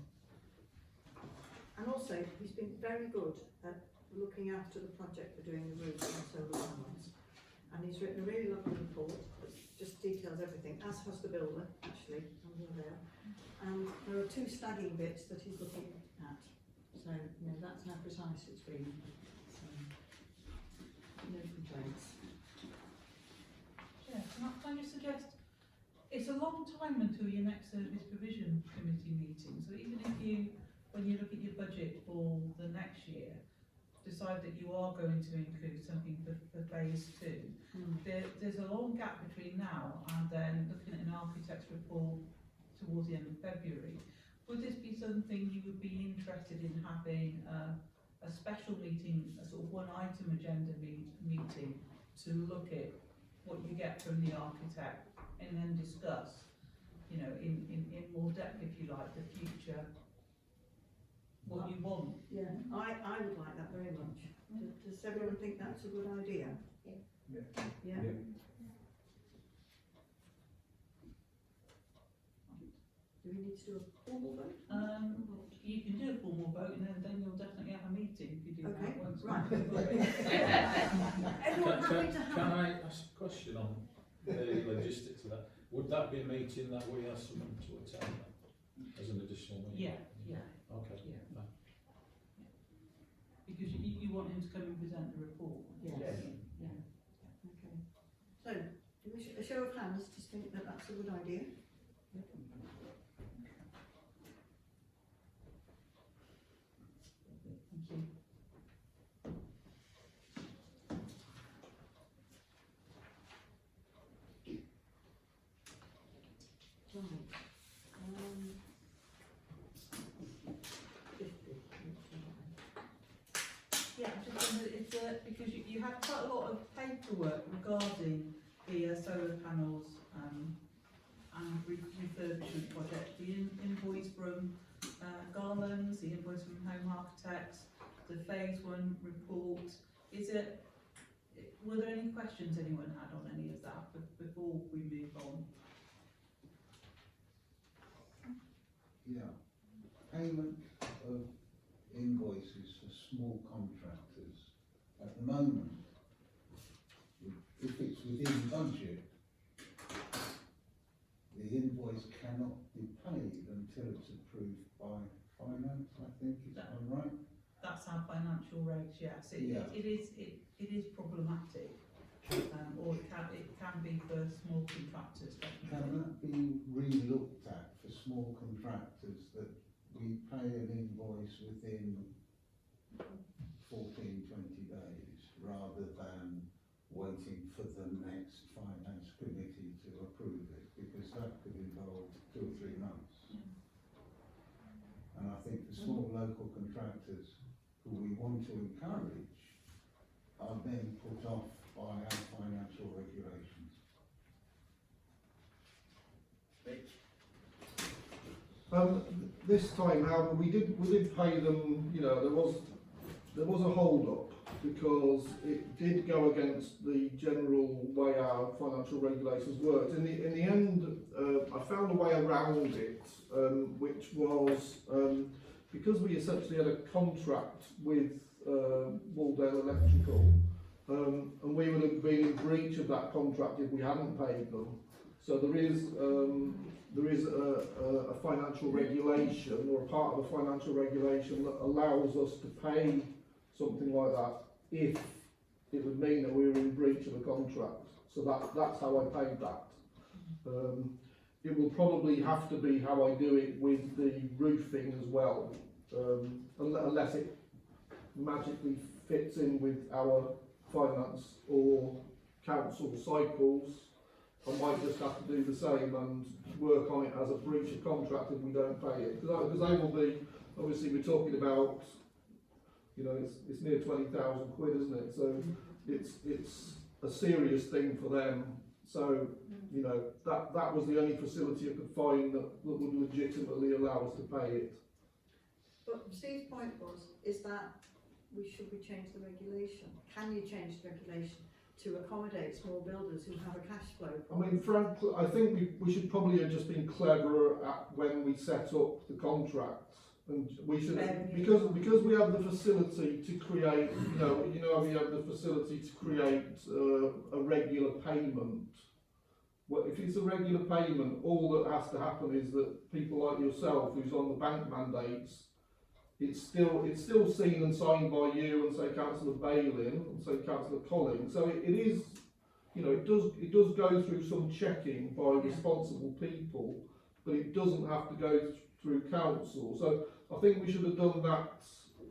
S1: And also, he's been very good at looking after the project for doing the roof and solar panels. And he's written a really lovely report that just details everything, as has the builder, actually, under there. And there are 2 snagging bits that he's looking at. So, you know, that's how precise it's been. So, no complaints.
S2: Yeah, can you suggest, it's a long time until your next service provision committee meeting, so even if you, when you look at your budget for the next year, decide that you are going to include something for phase 2, there's a long gap between now and then looking at an architect's report towards the end of February. Would this be something you would be interested in having a special meeting, a sort of one item agenda meeting to look at what you get from the architect and then discuss, you know, in more depth, if you like, the future, what you want?
S1: Yeah, I would like that very much. Does everyone think that's a good idea? Yeah. Do we need to do a formal vote?
S2: You can do a formal vote and then you'll definitely have a meeting if you do
S1: Okay,
S2: that once.
S1: right.
S6: Can
S1: Everyone happy to have
S6: I ask a question on the logistics of that? Would that be a meeting that we ask someone to attend as an additional meeting?
S2: Yeah.
S6: Okay.
S2: Yeah.
S6: No.
S2: Because Because you want him to come and present the report.
S1: Yes.
S2: Yeah.
S1: Okay. So, do we a show of hands, just think that that's a good idea?
S2: Thank you.
S1: Right. 50.
S2: Yeah, I just wondered if, because you had quite a lot of paperwork regarding the solar panels and refurbishment project, the invoice from Garland's, the invoice from Home Architects, the phase 1 report. Were there any questions anyone had on any of that before we move on?
S14: Yeah, payment of invoices for small contractors. At the moment, if it's within budget, the invoice cannot be paid until it's approved by finance, I think, is that right?
S2: That's our financial regs, yes.
S14: Yeah.
S2: It is problematic, or it can be for small contractors.
S14: Can
S2: Definitely.
S14: that be re-looked at for small contractors, that we pay an invoice within 14, 20 days, rather than waiting for the next finance committee to approve it, because that could involve 2 or 3 months. And I think the small local contractors who we want to encourage are then put off by our financial regulations.
S10: This time, however, we did pay them. You know, there was a hold up because it did go against the general way our financial regulations worked. In the end, I found a way around it, which was because we essentially had a contract with Waldale Electrical, and we would have been in breach of that contract if we hadn't paid them. So there is a financial regulation, or a part of a financial regulation, that allows us to pay something like that if it would mean that we were in breach of a contract. So that's how I paid that. It will probably have to be how I do it with the roofing as well, unless it magically fits in with our finance or council cycles. I might just have to do the same and work on it as a breach of contract if we don't pay it. Because they will be, obviously we're talking about, you know, it's near 20,000 quid, isn't it? So it's a serious thing for them. So, you know, that was the only facility I could find that would legitimately allow us to pay it.
S1: But Steve's point is that should we change the regulation? Can you change the regulation to accommodate small builders who have a cash flow problem?
S10: I mean, frankly, I think we should probably have just been cleverer at when we set up the contract, and we should, because we have the facility to create, we have the facility to create a regular payment. Well, if it's a regular payment, all that has to happen is that people like yourself, who's on the bank mandates, it's still seen and signed by you and say Councillor Bailyn and say Councillor Collins. So it is, you know, it does go through some checking by responsible people, but it doesn't have to go through council. So I think we should have done that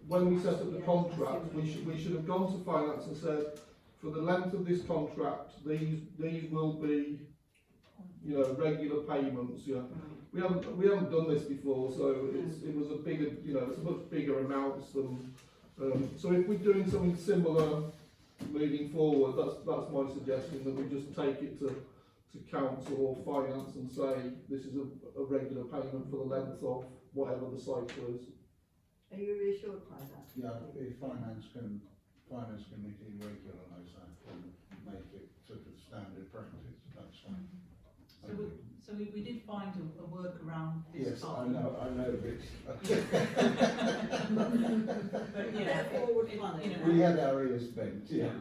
S10: when we set up the contract. We should have gone to finance and said, for the length of this contract, these will be, you know, regular payments. Yeah. We haven't done this before, so it was a bigger, you know, it's a much bigger amounts than. So if we're doing something similar moving forward, that's my suggestion, that we just take it to council or finance and say this is a regular payment for the length of whatever the cycle is.
S1: Are you reassured by that?
S14: Yeah, if finance committee regularise that and make it sort of standard practice, that's fine.
S2: So we did find a workaround this
S14: yes,
S2: time.
S14: I know this.
S2: But yeah,
S1: forward planning.
S2: You know,
S14: We had our ears bent, yeah.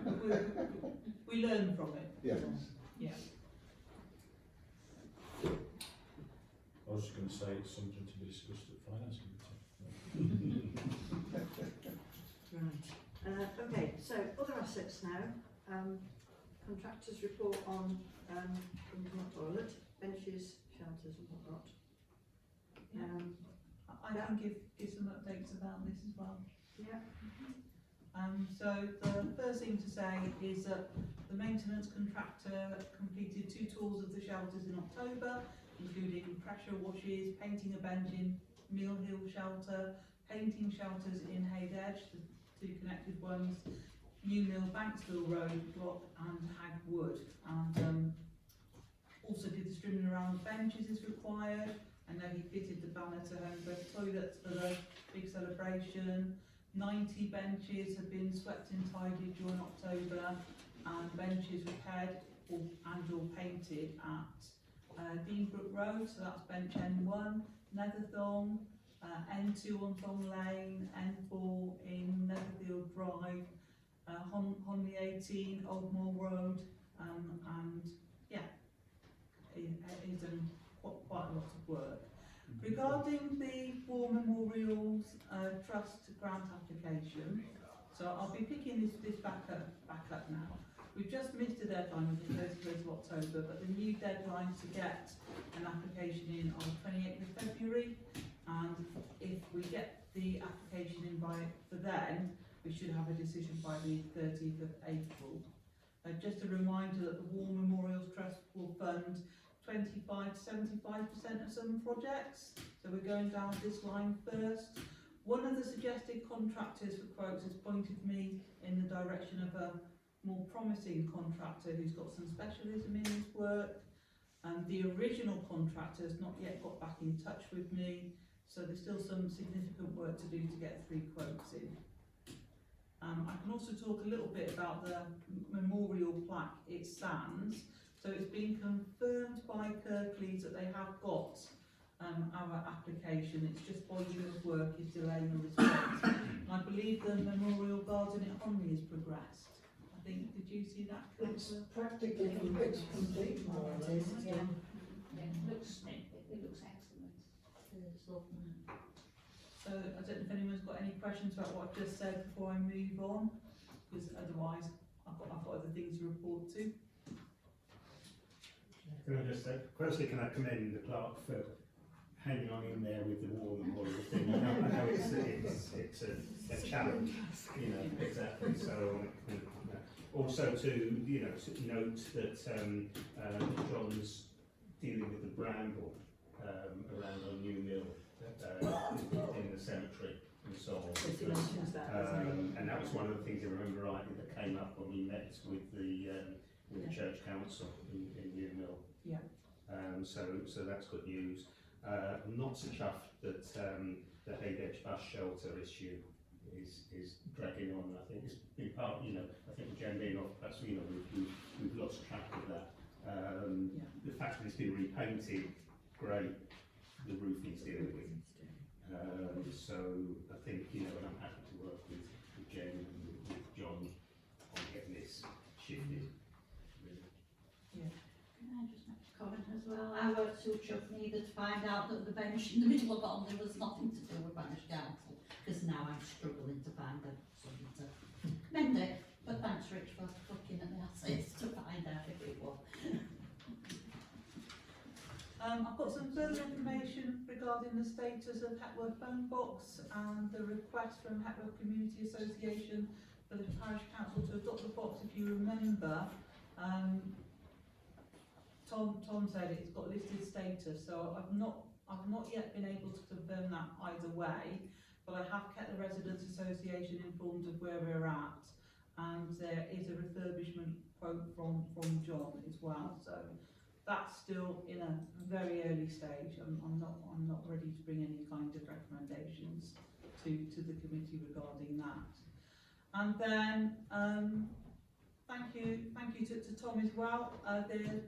S2: we learn from it.
S14: Yes.
S2: Yeah.
S6: I was just going to say it's something to be discussed at finance committee.
S1: Right. Okay, so other assets now. Contractors report on toilet, benches, shelters and whatnot.
S2: I can give some updates about this as well.
S1: Yeah.
S2: So the first thing to say is that the maintenance contractor completed 2 tours of the shelters in October, including pressure washes, painting a bench in Mill Hill Shelter, painting shelters in Hayde Edge, the 2 connected ones, New Mill, Banksville Road, Block and Hag Wood, and also did the strimming around the benches as required. I know he fitted the banner to Homebred toilets for the big celebration. 90 benches have been swept and tidied during October, and benches repaired and or painted at Deanbrook Road, so that's bench N1, Netherthong, N2 on Thong Lane, N4 in Netherfield Drive, Honley 18, Oldmore Road, and yeah, he's done quite a lot of work. Regarding the War Memorials Trust grant application, so I'll be picking this back up now. We've just missed a deadline of the 31st of October, but the new deadline to get an application in on the 28th of February, and if we get the application in for then, we should have a decision by the 30th of April. Just a reminder that the War Memorials Trust will fund 25 to 75% of some projects, so we're going down this line first. One of the suggested contractors for quotes has pointed me in the direction of a more promising contractor who's got some specialism in his work. The original contractor has not yet got back in touch with me, so there's still some significant work to do to get 3 quotes in. I can also talk a little bit about the memorial plaque it stands. So it's been confirmed by Kirklees that they have got our application. It's just volume of work is delaying the response. And I believe the memorial garden at Honley has progressed. I think, did you see that,
S4: It's
S2: Councillor?
S4: practically complete, more or less.
S13: Yeah, it looks excellent.
S2: So I don't know if anyone's got any questions about what I've just said before I move on, because otherwise I've got other things to report to.
S5: Can I just say, firstly, can I commend the clerk for hanging on in there with the War Memorial thing? I know it's a challenge, you know, exactly. So also to note that John's dealing with the bramble around on New Mill in the cemetery and so on. And that was one of the things, I remember rightly, that came up when we met with the Church Council in New Mill.
S2: Yeah.
S5: So that's good news. I'm not so chuffed that the Hayde Edge bus shelter issue is dragging on. I think it's been part, I think with Jen being off, perhaps, we've lost track of that. The fact that it's been repainted, great. The roof needs dealing with. So I think, and I'm happy to work with Jen and with John on getting this shifted.
S12: Can I just make a comment as well? I was too chuffed neither to find out that the bench in the middle of Honley was nothing to do with Parish Council, because now I'm struggling to find something to mend it. But thanks, Rich, for looking at the assets to find out if it was.
S2: I've got some further information regarding the status of Hetworth phone box and the request from Hetworth Community Association for the Parish Council to adopt the box. If you remember, Tom said it's got listed status, so I've not yet been able to confirm that either way, but I have kept the Residents Association informed of where we're at, and there is a refurbishment quote from John as well. So that's still in a very early stage. I'm not ready to bring any kind of recommendations to the committee regarding that. And then thank you to Tom as well. There's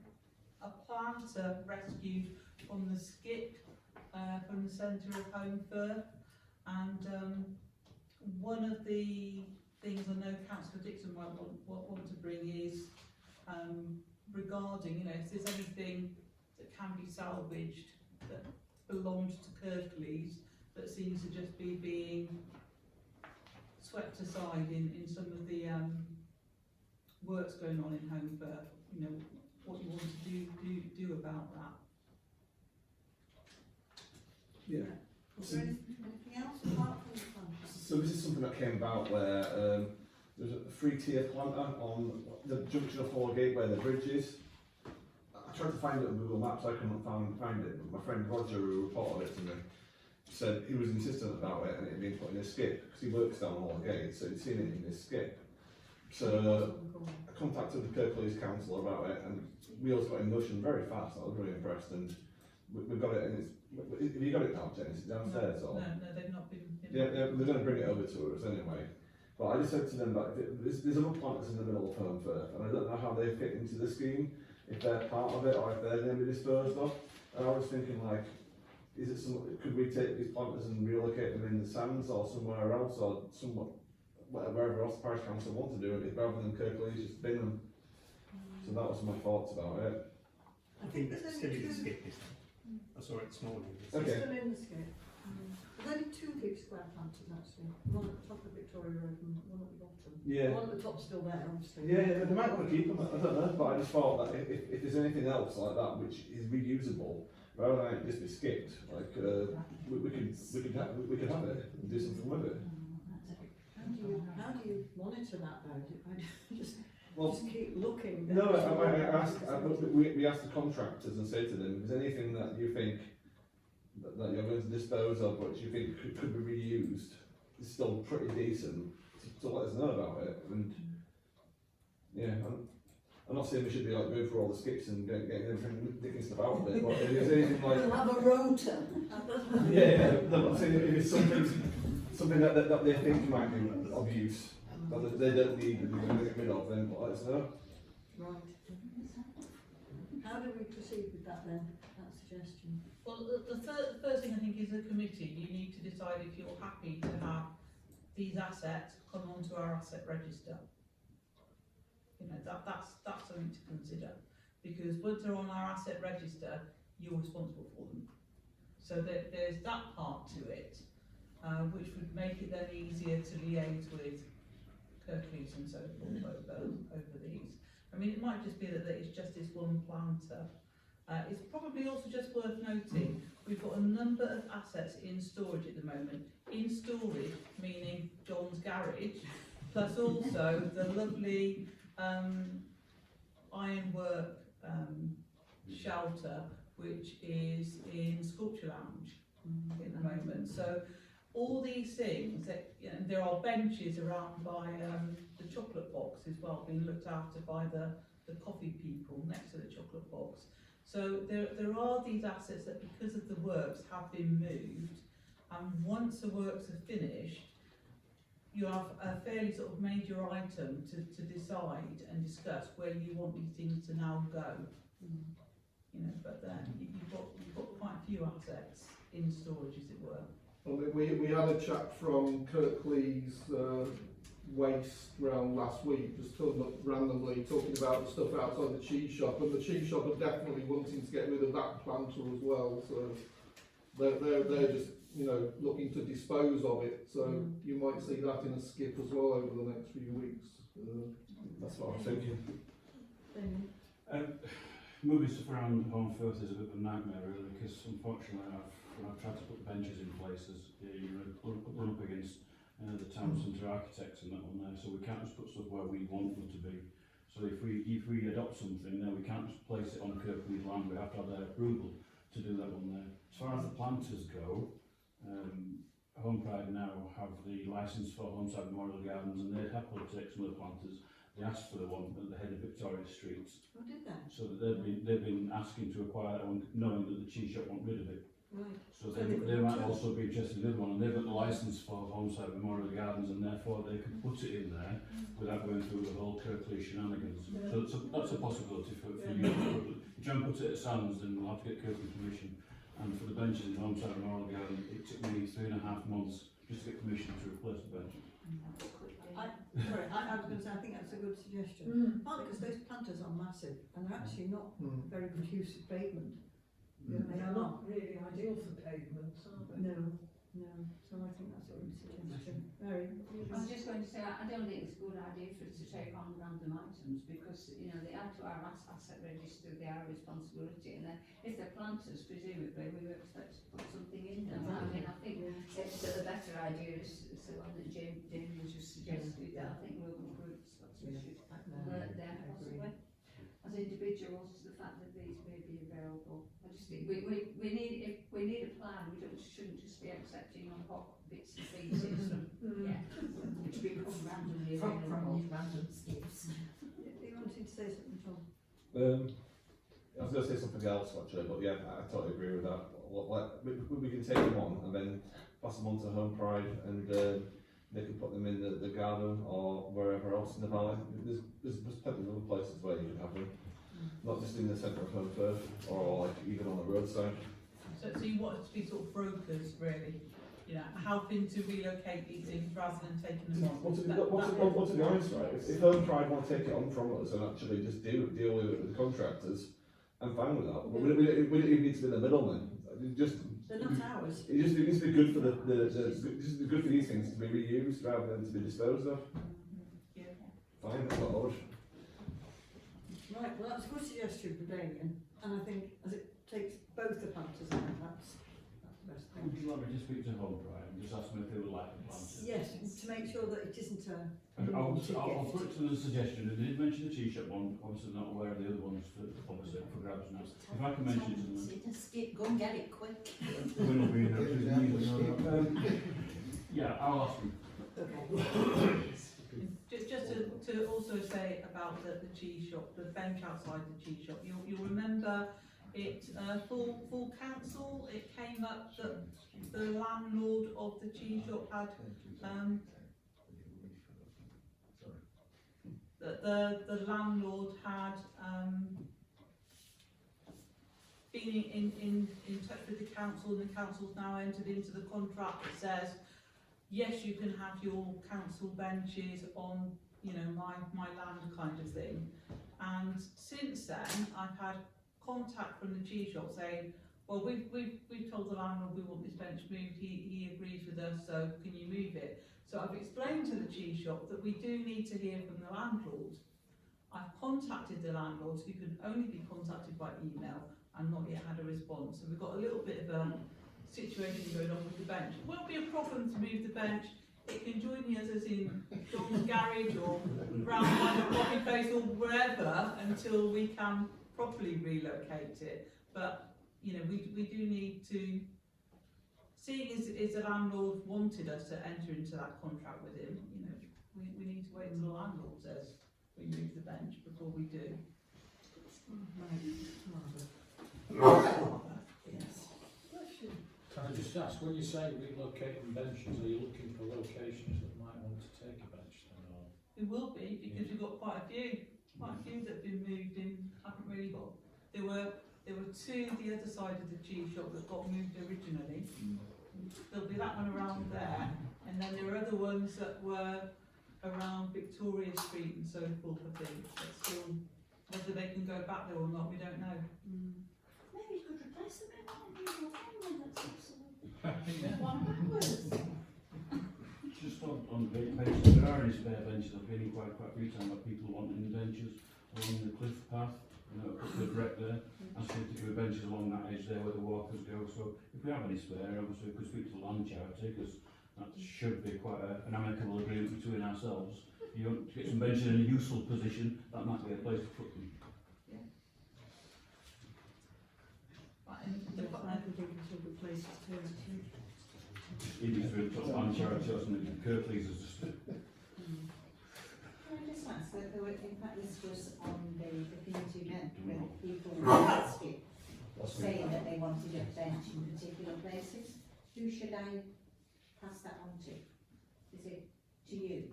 S2: a plan to rescue from the skip from the centre of Holmfirth, and one of the things I know Councillor Dixon might want to bring is regarding, if there's anything that can be salvaged that belonged to Kirklees that seems to just be being swept aside in some of the works going on in Home Firth, you know, what you want to do about that.
S7: Yeah.
S1: Was there anything else apart from the planters?
S7: So this is something that came about where there's a 3-tier planter on the junction of Foregate where the bridge is. I tried to find it on Google Maps, I couldn't find it, but my friend Roger, who reported it to me, said he was insistent about it and it had been put in his skip, because he works down Foregate, so he'd seen it in his skip. So I contacted the Kirklees Council about it, and we also got in motion very fast. I was really impressed, and we've got it. And it's, have you got it now, Jen? Is it downstairs?
S2: No,
S7: or?
S2: no, they've not been.
S7: Yeah, they're going to bring it over to us anyway. But I just said to them that there's other planters in the middle of Home Firth, and I don't know how they fit into the scheme, if they're part of it or if they're going to be disposed of. And I was thinking, like, is it could we take these planters and relocate them in the sands or somewhere else, or somewhat wherever else the parish council want to do it, rather than Kirklees just bin them. So that was my thoughts about it.
S5: I think that's still in the skip, isn't it? I saw it this morning.
S1: It's still in the skip. There's only 2 big square planters actually. One at the top of Victoria Road and one at the bottom.
S7: Yeah.
S1: The one at the top's still there, obviously.
S7: Yeah, they might want to keep them, I don't know, but I just thought that if there's anything else like that which is reusable, rather than it just be skipped, like, we could have it and do something with it.
S1: How do you monitor that though? I just
S7: Well,
S1: keep looking.
S7: no, we asked the contractors and say to them, if there's anything that you think that you're going to dispose of, which you think could be reused, it's still pretty decent, to let us know about it. And yeah, I'm not saying we should be like going through all the skips and getting everything ridiculous about it, but if there's anything like
S1: We'll have a rota.
S7: yeah, no, I'm saying if it's something that they think might be of use, that they don't need and they're going to get rid of, then let us know.
S1: Right. How do we proceed with that then, that suggestion?
S2: Well, the first thing I think is a committee, you need to decide if you're happy to have these assets come onto our asset register. You know, that's something to consider, because once they're on our asset register, you're responsible for them. So there's that part to it, which would make it then easier to liaise with Kirklees and so forth over these. I mean, it might just be that it's just this one planter. It's probably also just worth noting, we've got a number of assets in storage at the moment. In storage, meaning John's garage, plus also the lovely ironwork shelter, which is in Sculpture Lounge at the moment. So all these things, there are benches around by the chocolate box as well, being looked after by the coffee people next to the chocolate box. So there are these assets that, because of the works, have been moved, and once the works are finished, you have a fairly sort of major item to decide and discuss where you want these things to now go. You know, but then you've got quite a few assets in storage, as it were.
S10: Well, we had a chap from Kirklees waste round last week, just turned up randomly talking about the stuff outside the cheese shop, and the cheese shop are definitely wanting to get rid of that planter as well. So they're just, you know, looking to dispose of it. So you might see that in a skip as well over the next few weeks.
S7: That's what I was thinking.
S6: Moving stuff around Home Firth is a bit of a nightmare really, because unfortunately when I've tried to put benches in places, you're run up against the town centre architects and that one there, so we can't just put stuff where we want them to be. So if we adopt something, then we can't just place it on Kirklees land, we have to have their approval to do that one there. As far as the planters go, Home Pride now have the licence for Homeside Memorial Gardens, and they'd happily take some of the planters. They asked for the one at the head of Victoria Street.
S1: Oh, did they?
S6: So that they've been asking to acquire that one, knowing that the cheese shop want rid of it.
S1: Right.
S6: So they might also be interested in the other one, and they've got the licence for Homeside Memorial Gardens, and therefore they can put it in there without going through the whole Kirklees shenanigans.
S1: Yeah.
S6: So that's a possibility for you. If you try and put it at Sands, then we'll have to get Kirklees permission. And for the benches in Homeside Memorial Garden, it took me 3.5 months just to get permission to replace the benches.
S1: I was going to say, I think that's a good suggestion. Partly because those planters are massive and they're actually not very good use of pavement.
S4: They are not really ideal for pavements, are they?
S1: No, No, so I think that's what I'm suggesting. Mary?
S13: I was just going to say, I don't think it's a good idea for us to take on random items because, you know, they add to our asset register, they are a responsibility, and then if they're planters, presumably, we would expect to put something in them. I mean, I think it's a better idea is the one that Jamie was just suggested, I think local groups should alert them possibly as individuals to the fact that these may be available. I just think we need, if we need a plan, shouldn't just be accepting on hot bits and pieces from, which become randomly available.
S8: random schemes.
S1: You wanted to say something, Tom?
S7: I was going to say something else actually, but yeah, I totally agree with that. We can take them on and then pass them on to Home Pride, and they can put them in the garden or wherever else in the valley. There's plenty of other places where you can have them, not just in the centre of Home Firth or like even on the roadside.
S2: So you want us to be sort of brokers, really, you know, helping to relocate these things rather than taking them on.
S7: Well, to be honest, right, if Home Pride want to take it on from us and actually just deal with it with the contractors, I'm fine with that. But we don't even need to be the middleman.
S1: They're not ours.
S7: It needs to be good for just be good for these things to be reused rather than to be disposed of.
S2: Yeah.
S7: Fine, that's not odd.
S1: Right, well that's a good suggestion for Damien, and I think as it takes both the planters on, that's the best thing.
S6: Would you like me to speak to Home Pride and just ask them if they would like the planters?
S1: Yes, to make sure that it isn't a
S6: I'll
S1: gift.
S6: put it to the suggestion, and they did mention the T-shirt one, obviously not aware of the other ones for obviously for grabs now. If I can mention it to them.
S12: Just go and get it quick.
S6: We're not being yeah, I'll ask them.
S1: Okay.
S2: Just to also say about the cheese shop, the bench outside the cheese shop, you'll remember it, full council, it came up that the landlord of the cheese shop had, that the landlord had, been in touch with the council, and the council's now entered into the contract that says, yes, you can have your council benches on, you know, my land kind of thing. And since then, I've had contact from the cheese shop saying, well, we've told the landlord we want this bench moved, he agrees with us, so can you move it? So I've explained to the cheese shop that we do need to hear from the landlord. I've contacted the landlords, who can only be contacted by email, and not yet had a response. So we've got a little bit of a situation going on with the bench. It won't be a problem to move the bench. It can join the others in John's garage or round by the coffee place or wherever until we can properly relocate it. But you know, we do need to, seeing as the landlord wanted us to enter into that contract with him, you know, we need to wait until the landlord says we move the bench before we do.
S1: Yes.
S6: Can I just ask, when you say relocating benches, are you looking for locations that might want to take a bench then, or?
S2: It will be, because we've got quite a few that have been moved in, haven't really got, there were two the other side of the cheese shop that got moved originally. There'll be that one around there, and then there are other ones that were around Victoria Street and so forth, I think, but still, whether they can go back there or not, we don't know.
S12: Maybe you could replace them in one, that's absolutely one backwards.
S6: Just on the benches, there are any spare benches. I've been in quite a few times where people wanting benches along the cliff path, you know, a couple of wreck there, asking to give benches along that edge there where the walkers go. So if we have any spare, obviously we could speak to the land charity, because that should be quite an amicable agreement between ourselves. If you want to get some benches in a useful position, that might be a place to put them.
S1: I can think of some good places too.
S6: Even through the land charity or something, Kirklees is just.
S9: Can I just ask that there were, in fact, this was on the community event when people last week saying that they wanted a bench in particular places. Who should I pass that on to? Is it to you?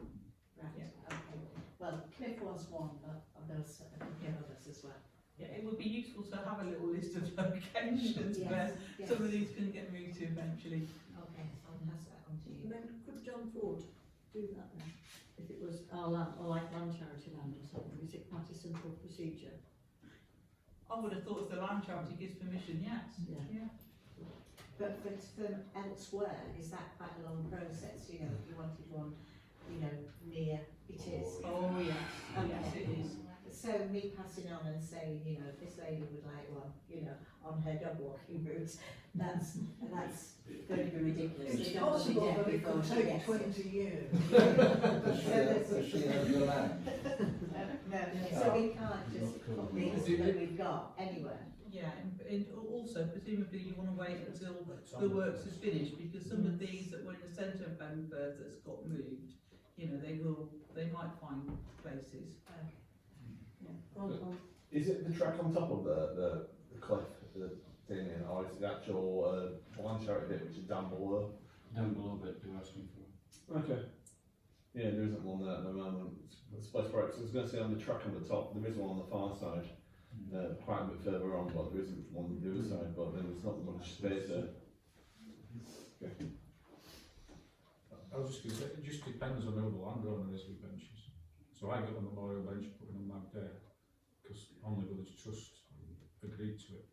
S9: Right, okay. Well, Cliff was one, but there's a couple of others as well.
S2: Yeah, it would be useful to have a little list of locations where some of these can get moved to eventually.
S9: Okay, I'll pass that on to you.
S1: And then could John Ford do that then? If it was our land, or like land charity land or something, is it quite a simple procedure?
S2: I would have thought if the land charity gives permission, yes.
S1: Yeah.
S9: But for them elsewhere, is that quite a long process, you know, if you wanted one, you know, near it is?
S2: Oh, yes,
S9: Okay.
S2: yes, it is.
S9: So me passing on and saying, you know, this lady would like one, you know, on her dog walking route, that's going to be ridiculous.
S4: It's
S9: They don't want to be
S4: possible
S9: dead
S4: that it
S9: before
S4: could
S9: she
S4: take
S9: gets it.
S4: 20 years.
S14: Does she have the land?
S9: No, so we can't just put these that we've got anywhere.
S2: Yeah, and also presumably you want to wait until the works is finished, because some of these that were in the centre of Benford that's got moved, you know, they might find places.
S7: Is it the track on top of the cliff, the thing, or is it the actual blind charity bit which is down below?
S6: Down below a bit, do ask me for.
S7: Okay. Yeah, there isn't one there at the moment. It's place where I was going to say on the track on the top, there is one on the far side, quite a bit further on, but there isn't one on the other side, but then there's not much space there. Okay.
S6: I was just going to say, it just depends on who the landowner is with benches. So I got a memorial bench put in on my day, because only Village Trust agreed to it.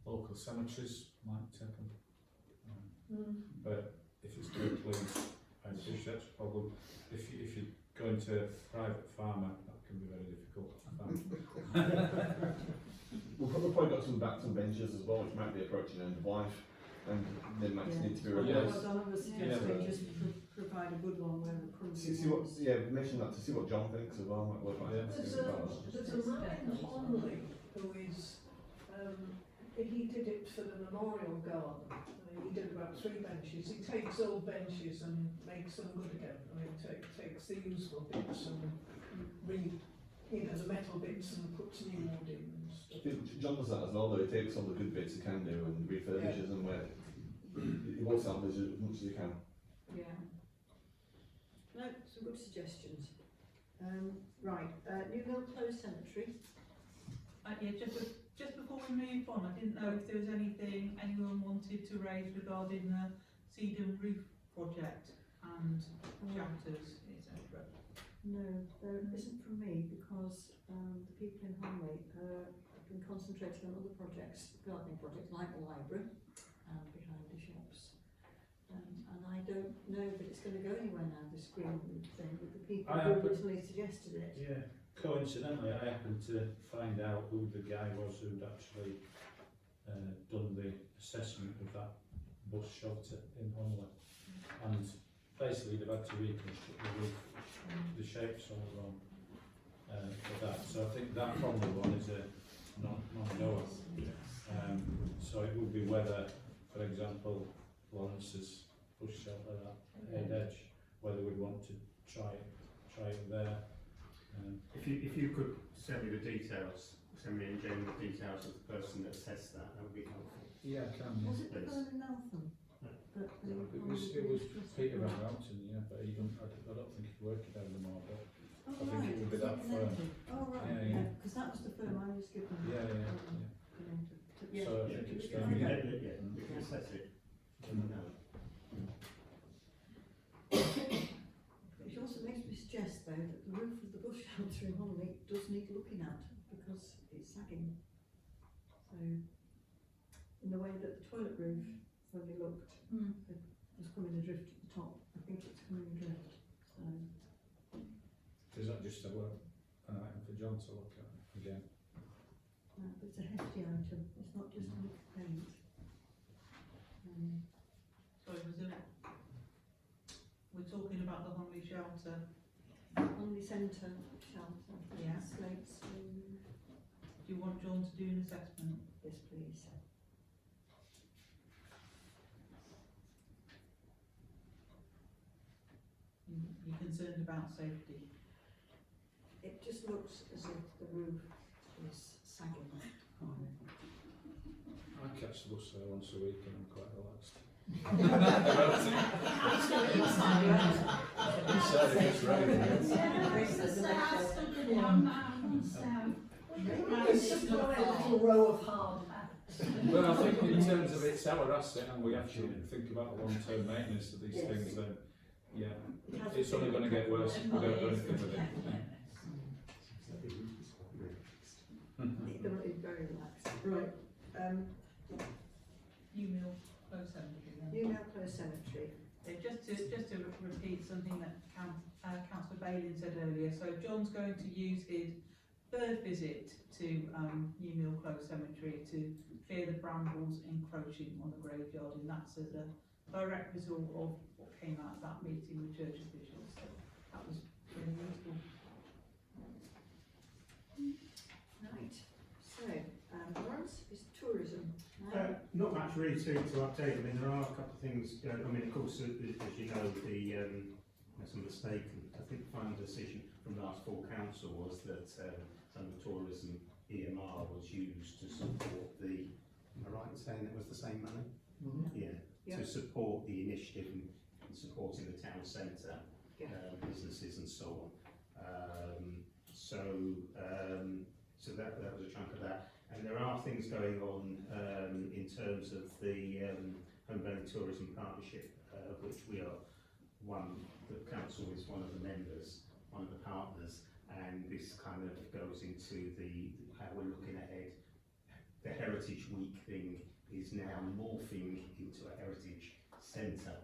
S6: Local cemeteries might take them. But if it's too clean, I appreciate that's a problem. If you're going to a private farmer, that can be very difficult.
S7: We've probably got some benches as well, which might be approaching end of life, and they might need to be replaced.
S1: Well, I was suggesting just provide a good one where the current
S7: Mention that to see what John thinks as well. Might work like
S4: There's a man in Honley who is, he did it for the memorial garden. He did about 3 benches. He takes old benches and makes them good again. I mean, takes the useful bits and the metal bits and puts new wood in and stuff.
S7: John does that as well, though. He takes all the good bits he can do and refurbishes them where he will salvage as much as he can.
S1: Yeah. No, some good suggestions. Right, New Mill Close Cemetery.
S2: Yeah, just before we move on, I didn't know if there was anything anyone wanted to raise regarding the Sedum Roof project and chapters, etc.
S1: No, there isn't from me because the people in Honley have been concentrating on other projects, gardening projects like the library and behind the shops. And I don't know that it's going to go anywhere now, this green thing, with the people who originally suggested it.
S6: Yeah, coincidentally, I happened to find out who the guy was who'd actually done the assessment of that bus shelter in Honley. And basically they've had to reconstruct the roof, the shape's all wrong for that. So I think that Honley one is a non-goer. So it would be whether, for example, Lawrence's bush shelter at Head Edge, whether we'd want to try it there.
S5: If you could send me the details, send me and Jane the details of the person that assessed that would be helpful.
S6: Yeah, I can.
S1: Was it the
S5: Please.
S1: Burnham Nelson?
S6: It was Peter Van Houten, yeah, but he don't, I don't think he'd work it out anymore, but I think it would be that firm.
S1: Oh, right,
S6: Yeah,
S1: yeah,
S6: yeah.
S1: because that was the firm I was given.
S6: Yeah.
S1: Yeah.
S6: So I think it's down
S5: We
S6: here.
S5: can assess it. No.
S1: It also makes me suggest though that the roof of the bush shelter in Honley does need looking at because it's sagging. So, in the way that the toilet roof, when we looked, was coming adrift at the top, I think it's coming adrift. So,
S6: Is that just an item for John to look at again?
S1: it's a hefty item, it's not just a lick of paint.
S2: Sorry, we're talking about the Honley shelter.
S1: Honley Centre shelter,
S2: Yeah.
S1: slates,
S2: Do you want John to do an assessment?
S1: yes please.
S2: You're concerned about safety?
S1: It just looks as if the roof is sagging.
S6: I catch the bus there once a week and I'm quite relaxed.
S4: It's just like a little row of hard hats.
S6: Well, I think in terms of it's our asset and we actually think about the long-term maintenance of these things, then yeah, it's only going to get worse if we don't do anything with it.
S1: It's very relaxed. Right,
S2: New Mill Close Cemetery then.
S1: New Mill Close Cemetery.
S2: Just to repeat something that Councillor Bailey said earlier, so John's going to use his third visit to New Mill Close Cemetery to clear the brambles encroaching on the graveyard, and that's as a direct result of what came out of that meeting with church officials. So that was really useful.
S1: Right, so, Lawrence, is tourism.
S5: Not much really to update. I mean, there are a couple of things going. I mean, of course, as you know, some mistake. I think the final decision from last full council was that some of the tourism EMR was used to support the. Am I right in saying it was the same money?
S10: Mm-hmm.
S5: Yeah. To support the initiative in supporting the town centre, businesses and so on. So that was a chunk of that. And there are things going on in terms of the Home Valley Tourism Partnership, which we are the council is one of the members, one of the partners, and this kind of goes into how we're looking ahead. The Heritage Week thing is now morphing into a heritage centre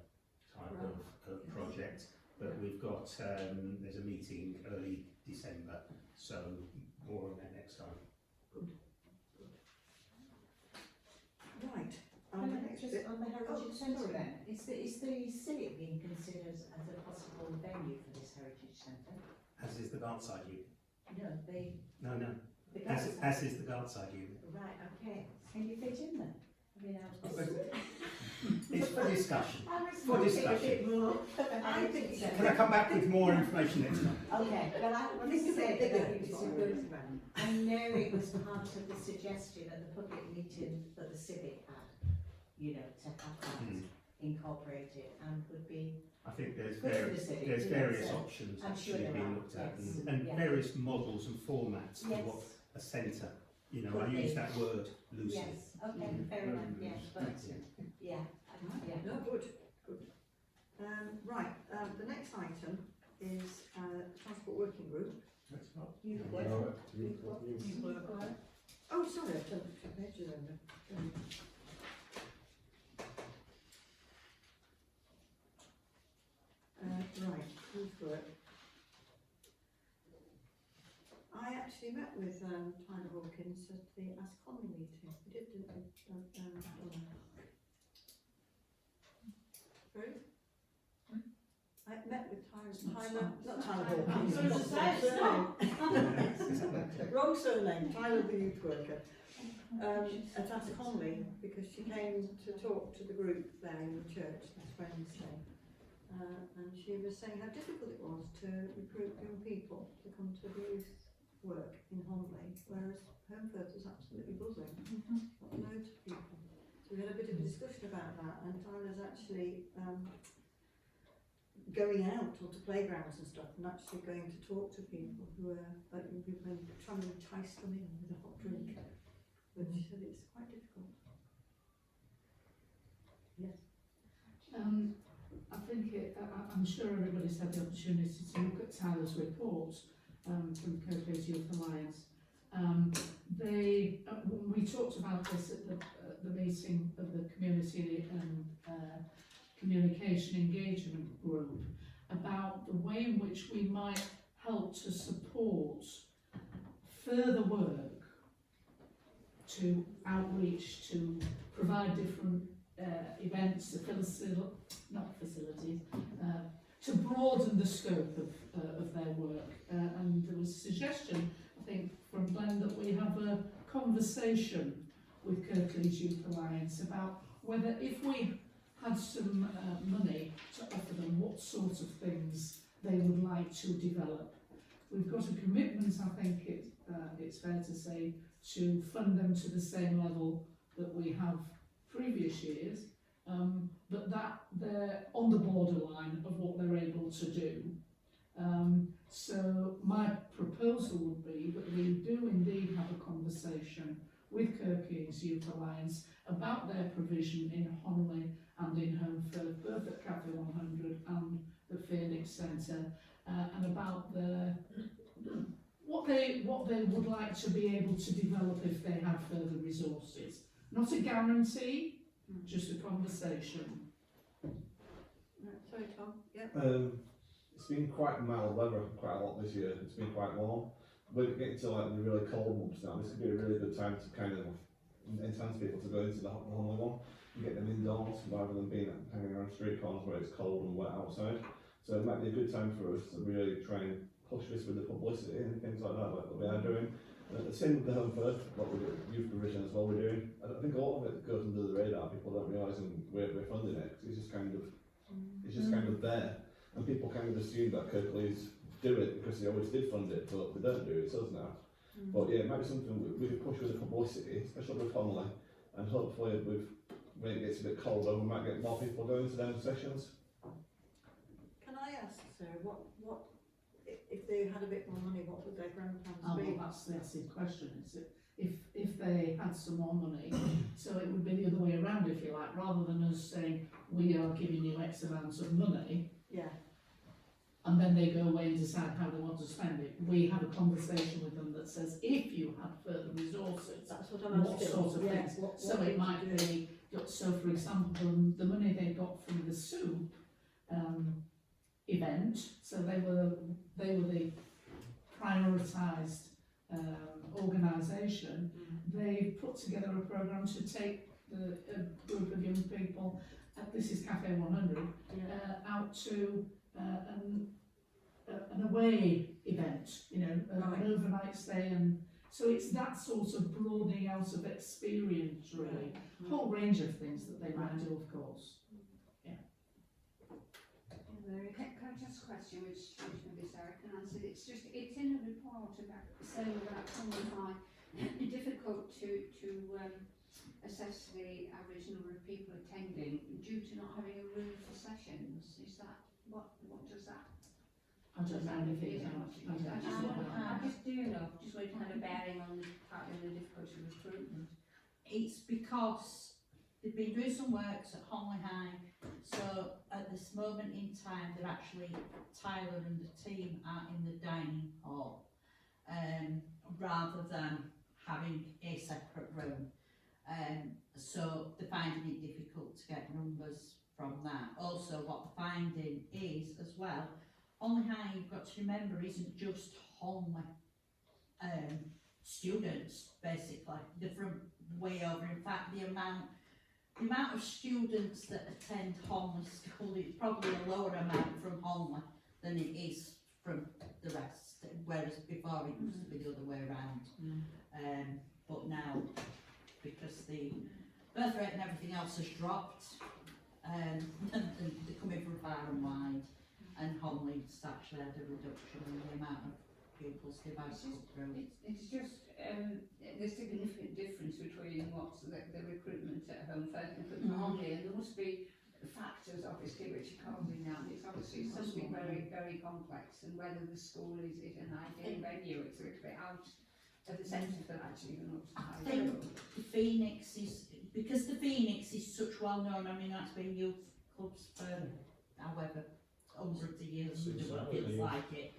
S5: type of project, but we've got, there's a meeting early December, so more on that next time.
S1: Right.
S9: Just on the Heritage Centre then, is the Civic being considered as a possible venue for this Heritage Centre?
S5: As is the Gartside unit.
S9: No,
S5: No.
S9: the
S5: As is the Gartside unit.
S9: Right, okay. Can you fit in there? I mean,
S5: It's for discussion.
S9: For discussion.
S1: I think so.
S5: Can I come back with more information next time?
S9: Okay, well, I
S1: This is
S9: said
S1: bigger
S9: that
S1: than
S9: it's
S1: it's
S9: a
S1: on
S9: good.
S1: Roseman.
S9: I know it was part of the suggestion at the public meeting that the Civic had, to have that incorporated and would be.
S5: I think there's
S9: good for the Civic,
S5: there's
S9: you know,
S5: various
S9: so
S5: options
S9: I'm sure
S5: actually
S9: there
S5: being
S9: are,
S5: looked at,
S9: yes,
S5: and
S9: yeah.
S5: various models and formats for
S9: Yes.
S5: what a centre. I
S9: Could
S5: use
S9: be.
S5: that word loosely.
S9: Yes, okay, fair enough, yes, but, yeah,
S1: No, good. Right, the next item is Transport Working Group.
S9: Youth
S6: No,
S9: work.
S2: Youth work.
S1: Oh, sorry, I've done pages over. Right, youth work. I actually met with Tyler Hawkins at the ASCON meeting. We did, didn't we? Sorry? I met with Tyler, not Tyler Hawkins. Wrong surname, Tyler the youth worker. At ASCON, because she came to talk to the group there in the church last Wednesday. And she was saying how difficult it was to recruit young people to come to the youth work in Honley, whereas Holmfirth was absolutely buzzing. Got loads of people. So we had a bit of a discussion about that, and Tyler's actually going out onto playgrounds and stuff, and actually going to talk to people who are like young people and trying to entice them in with a hot drink. But she said it's quite difficult. Yes.
S8: I think I'm sure everybody's had the opportunity to look at Tyler's report from Kirklees Youth Alliance. We talked about this at the meeting of the community and communication engagement group about the way in which we might help to support further work to outreach, to provide different events, to broaden the scope of their work. And there was a suggestion, I think, from Glenn that we have a conversation with Kirklees Youth Alliance about whether if we had some money to offer them, what sort of things they would like to develop. We've got a commitment, I think it's fair to say, to fund them to the same level that we have previous years, but that they're on the borderline of what they're able to do. So my proposal would be that we do indeed have a conversation with Kirklees Youth Alliance about their provision in Honley and in Holmfirth, both at Cafe 100 and the Phoenix Centre, and about what they would like to be able to develop if they had further resources. Not a guarantee, just a conversation.
S1: Right, sorry, Tom. Yep.
S7: It's been quite mild weather quite a lot this year. It's been quite warm. We're getting to like the really cold months now. This could be a really good time to kind of entice people to go into the Homley one and get them indoors rather than being hanging around street corners where it's cold and wet outside. So it might be a good time for us to really try and push this with the publicity and things like that, like what we are doing. The same with the Home First, what we do, youth provision as well. We're doing. I think a lot of it goes under the radar. People don't realise we're funding it. 'Cause it's just kind of there, and people kind of assume that Kirklees do it because they always did fund it, but they don't do it. It's us now. But yeah, it might be something we could push with the publicity, especially with Homley, and hopefully when it gets a bit colder, we might get more people going to them sessions.
S1: Can I ask, Sarah, what if they had a bit more money, what would their grand plans
S8: Oh,
S1: be?
S8: well, that's the acid question, is it? If they had some more money, so it would be the other way around, if you like, rather than us saying, we are giving you X amount of money,
S1: Yeah.
S8: and then they go away and decide how they want to spend it. We have a conversation with them that says, if you had further resources,
S1: That's what I'm
S8: what
S1: asking.
S8: sort of
S1: Yeah,
S8: things?
S1: what
S8: So
S1: would
S8: it might
S1: you do?
S8: be, so for example, the money they got from the soup event, so they were the prioritised organisation. They put together a programme to take a group of young people, this is Cafe 100, out to an away event, you know, an overnight stay, and so it's that sort of broadening out of experience, really. A whole range of things that they might do, of course.
S13: Can I just question which maybe Sarah can answer? It's in a report about saying about how difficult to assess the average number of people attending due to not having a room for sessions. Is that what does that?
S8: I don't know anything about it.
S13: I just do know, just wanted to have a bearing on partly the difficulty of recruitment.
S12: It's because they've been doing some works at Homley High, so at this moment in time, they're actually, Tyler and the team are in the dining hall, rather than having a separate room. So they're finding it difficult to get numbers from that. Also, what they're finding is, as well, Homley High, you've got to remember, isn't just Homley students, basically. They're from way over. In fact, the amount of students that attend Homley School is probably a lower amount from Homley than it is from the rest, whereas before it used to be the other way around. But now, because the birth rate and everything else has dropped, and they're coming from far and wide, and Homley's actually had a reduction in the amount of pupils they've actually through.
S13: It's just the significant difference between what's the recruitment at Home First and recruitment Homley, and there must be factors obviously which are causing that. It's obviously something very, very complex, and whether the school is an ideal venue, it's a little bit out of the centre for actually even up to
S12: I
S13: high
S12: think
S13: school.
S12: the Phoenix is, because the Phoenix is such well known, I mean, that's been youth clubs for however hundreds of years, it feels like it.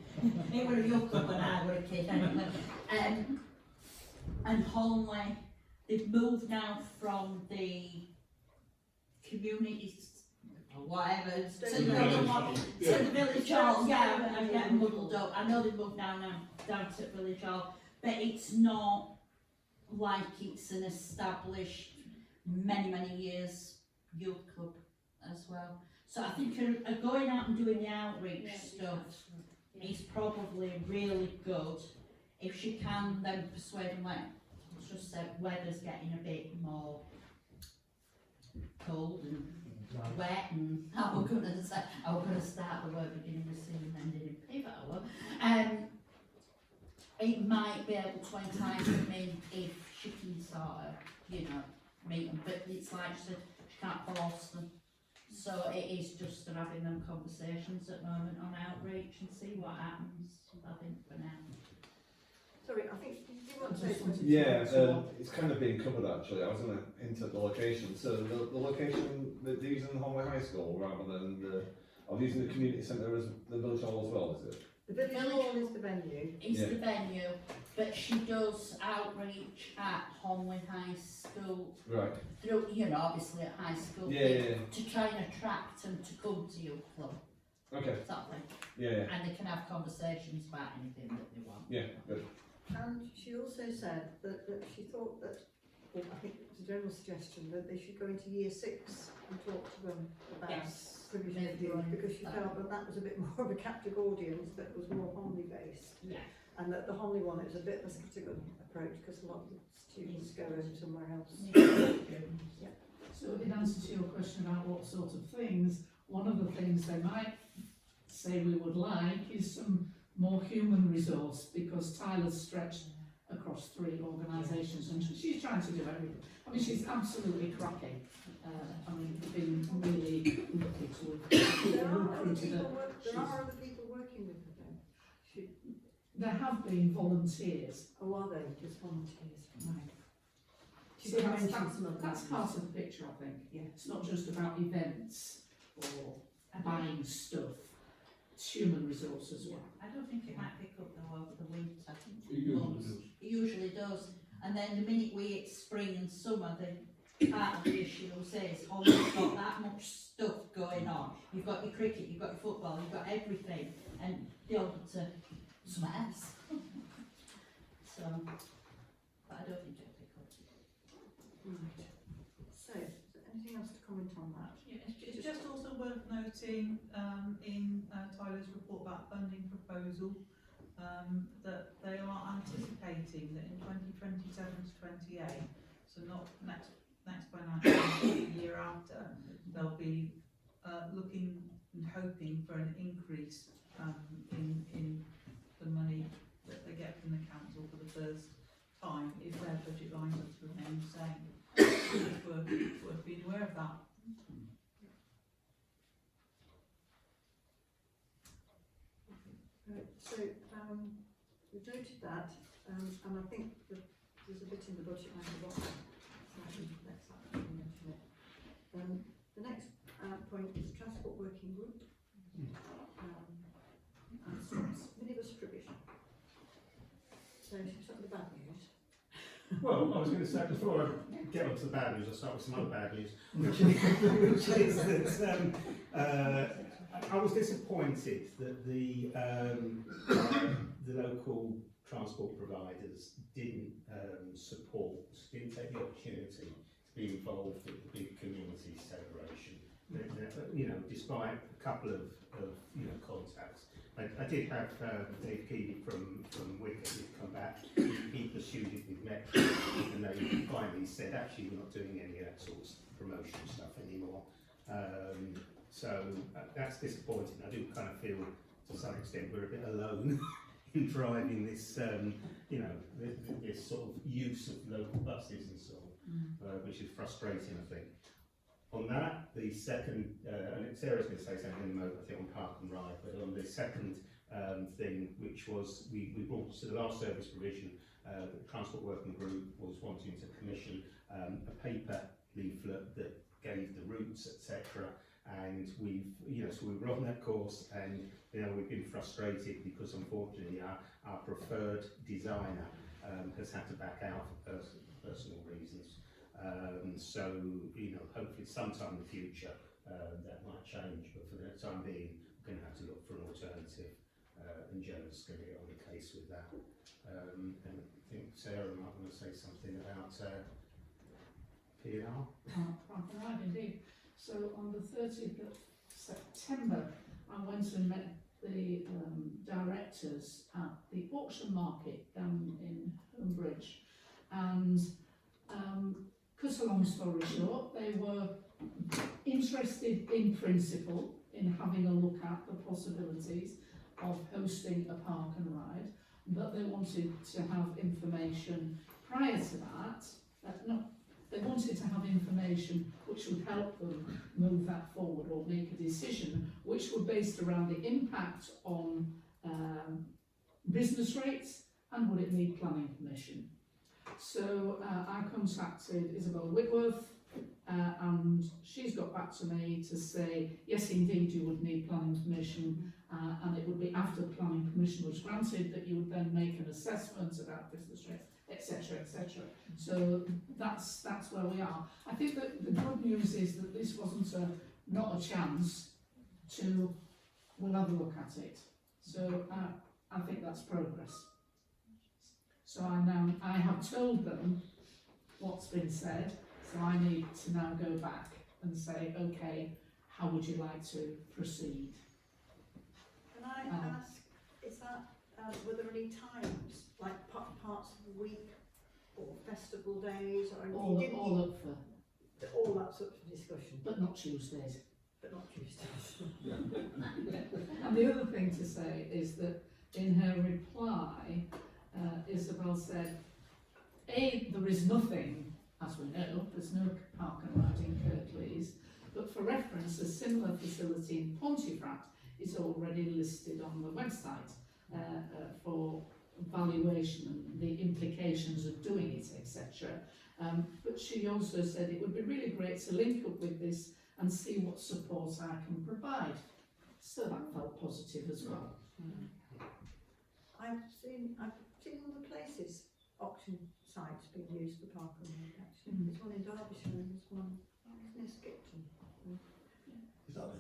S12: It were a youth club when I were a kid anyway. And Homley, they've moved now from the communities or whatever to the other one, to the village hall. Yeah, I'm getting muddled up. I know they've moved down to village hall, but it's not like it's an established many years youth club as well. So I think going out and doing the outreach stuff is probably really good. If she can then persuade them, like I just said, weather's getting a bit more cold and wet, and I was gonna start the word beginning with C and ending in pivot. It might be able to entice them in if she can sort of, meet them, but it's like she said, she can't force them. So it is just having them conversations at the moment on outreach and see what happens, I think, for now.
S1: Sorry, I think, did you want to say something?
S7: Yeah, it's kind of being covered actually. I was going to hint at the location. So the location, they're using Homley High School rather than I'm using the community centre as the village hall as well, is it?
S1: The village
S12: Village
S1: hall is
S12: hall
S1: the venue.
S12: is
S7: Yeah.
S12: the venue, but she does outreach at Honley High School,
S7: Right.
S12: through, you know, obviously at high school,
S7: Yeah.
S12: to try and attract them to come to youth club,
S7: Okay.
S12: sort of thing.
S7: Yeah.
S12: And they can have conversations about anything that they want.
S7: Yeah. Good.
S1: And she also said that she thought that, well, I think it was a general suggestion, that they should go into year 6 and talk to them about
S12: Yes,
S1: provision of
S12: maybe
S1: youth,
S12: going
S1: because she
S12: that
S1: felt that that was a bit more of a captive audience that was more Honley based.
S12: Yeah.
S1: And that the Honley one is a bit of a scattergun approach because a lot of the students go home somewhere else.
S8: So in answer to your question about what sort of things, one of the things they might say we would like is some more human resource, because Tyler's stretched across 3 organisations and she's trying to do everything. I mean, she's absolutely cracking. I mean, we've been really lucky to have recruited her.
S1: There are other people working with her then.
S8: There have been volunteers.
S1: Oh, are they? Just volunteers? Right. She
S8: So
S1: did
S8: that's,
S1: mention some of
S8: that's
S1: that.
S8: part of the picture, I think.
S1: Yeah.
S8: It's not just about events or buying stuff. It's human resource as well.
S12: I don't think it might pick up though over the winter.
S6: It usually
S12: months.
S6: does.
S12: It usually does. And then the minute we hit spring and summer, the part of the issue says, oh, you've got that much stuff going on. You've got your cricket, you've got your football, you've got everything. And they all go to somewhere else. So, but I don't think it'll pick up.
S1: Right. So, is there anything else to comment on that?
S2: It's just also worth noting in Tyler's report about funding proposal that they are anticipating that in 2027 to 28, so not next financial year, the year after, they'll be looking and hoping for an increase in the money that they get from the council for the first time if their budget lines are to remain the same. It's worth being aware of that.
S1: Right, so we've noted that, and I think that there's a bit in the budget line at the bottom. Let's actually mention it. The next point is transport working group, and minibus provision. So should we start with the bad news?
S5: Well, I was going to say, before I get on to the bad news, I'll start with some other bad news, which is that I was disappointed that the local transport providers didn't didn't take the opportunity to be involved in the big community celebration. You know, despite a couple of contacts. I did have Dave Keeley from Wicked come back. He pursued it with Metro, and they finally said, actually, we're not doing any of that sort of promotion stuff anymore. So that's disappointing. I do kind of feel, to some extent, we're a bit alone in driving this, this sort of use of local buses and so on, which is frustrating, I think. On that, the second, and Sarah's going to say something in a moment, I think, on Park and Ride, but on the second thing, which was, we brought to the last service provision, the Transport Working Group was wanting to commission a paper leaflet that gave the routes, etc. And so we were on that course, and we've been frustrated because unfortunately our preferred designer has had to back out for personal reasons. So hopefully sometime in the future that might change, but for the time being we're going to have to look for an alternative, and Joe's going to get on the case with that. And I think Sarah might want to say something about P&R.
S8: Right, indeed. So on the 30th of September, I went and met the directors at the auction market down in Homebridge, and cut a long story short, they were interested in principle in having a look at the possibilities of hosting a park and ride, but they wanted to have information prior to that. They wanted to have information which would help them move that forward or make a decision which were based around the impact on business rates and would it need planning permission. So I contacted Isabel Whitworth and she's got back to me to say yes indeed you would need planning permission and it would be after planning permission was granted that you would then make an assessment about business rates, etc., etc. So that's where we are. I think that the good news is that this wasn't not a chance to, we'll have a look at it. So I think that's progress. So I have told them what's been said, so I need to now go back and say, okay, how would you like to proceed?
S1: Can I ask, is that, were there any times, like parts of the week or festival days or anything?
S8: All up for,
S1: All that's up for discussion,
S8: but not Tuesdays.
S1: but not Tuesdays.
S8: And the other thing to say is that in her reply, Isabel said, there is nothing, as we know, there's no park and ride in Kirklees, but for reference, a similar facility in Pontefract is already listed on the website for valuation and the implications of doing it, etc. But she also said it would be really great to link up with this and see what support I can provide. So that felt positive as well.
S1: I've seen other places auction sites being used for park and ride actually. There's one in Derbyshire and there's one near Skipton.
S11: Is that the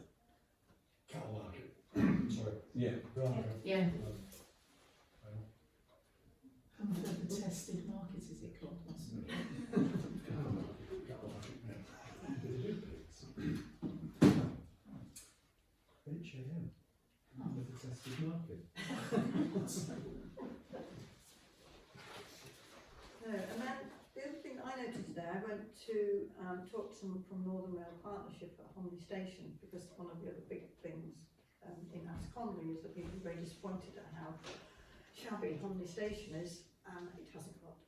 S11: cattle market? Sorry.
S7: Yeah.
S11: Right.
S8: Yeah. The tested market, is it called?
S11: Cattle market, yeah. Do they do pigs? H.A.M. With the tested market.
S1: And then the other thing I noticed there, I went to talk to someone from Northern Rail Partnership at Homley Station, because one of the other big things in Ask Conley is that people are very disappointed at how shabby Homley Station is, and it hasn't got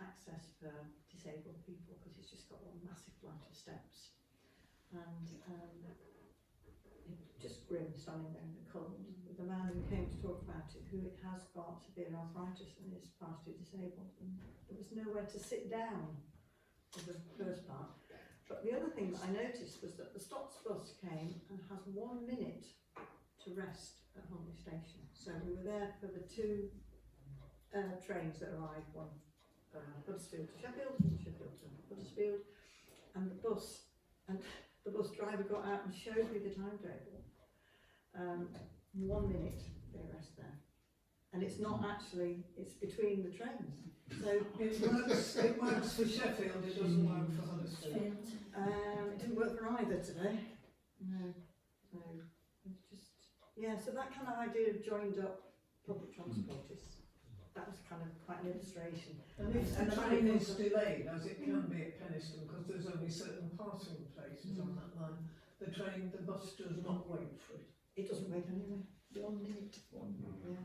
S1: access for disabled people because it's just got one massive flight of steps, and it's just grim standing there in the cold with a man who came to talk about it who has got severe arthritis and is partially disabled, and there was nowhere to sit down for the first part. But the other thing that I noticed was that the Stotts bus came and has 1 minute to rest at Homley Station. So we were there for the two trains that arrived, one Huddersfield to Sheffield and Sheffield to Huddersfield, and the bus driver got out and showed me the timetable. 1 minute they rest there, and it's not actually, it's between the trains. So
S4: it works for Sheffield, it doesn't work for Huddersfield.
S1: it didn't work for either today. No, so it's just, yeah, so that kind of idea of joined up public transport is, that was kind of quite an illustration.
S4: And if the train is delayed, as it can be at Penistone, because there's only certain passing places on that line, the bus does not wait for it.
S1: It doesn't wait anyway. 1 minute. Yeah.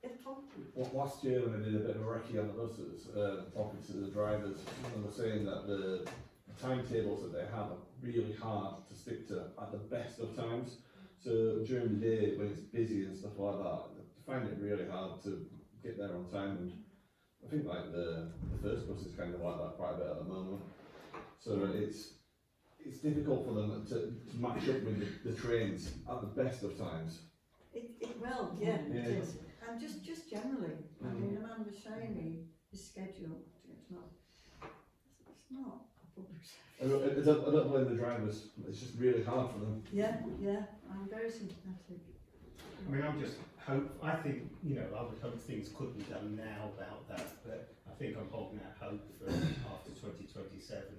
S1: If Tom.
S7: Last year when I did a bit of a recce on the buses, talking to the drivers, and were saying that the timetables that they have are really hard to stick to at the best of times. So during the day when it's busy and stuff like that, they find it really hard to get there on time, and I think like the first bus is kind of like that quite a bit at the moment. So it's difficult for them to match up with the trains at the best of times.
S1: Well, yeah, it is. And just generally, I mean, the man was showing me his schedule to get to North. It's not a public service.
S7: I don't blame the drivers, it's just really hard for them.
S1: Yeah, I'm very sympathetic.
S5: I mean, I think, I would hope things could be done now about that, but I think I'm holding out hope for after 2027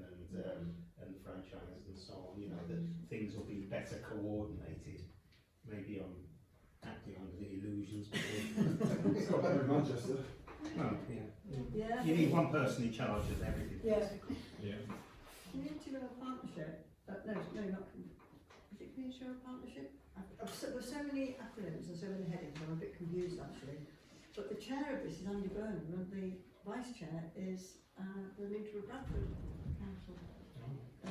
S5: and franchise and so on, that things will be better coordinated. Maybe I'm acting under the illusions.
S7: It's got better in Manchester.
S5: Well,
S1: Yeah.
S5: you need one person in charge of everything.
S1: Yeah.
S6: Yeah.
S1: Community Rail Partnership. No, not. Is it Community Rail Partnership? There's so many acronyms and so many headings. I'm a bit confused actually. But the chair of this is Andy Burnham, and the vice chair is the leader of Bradford Council.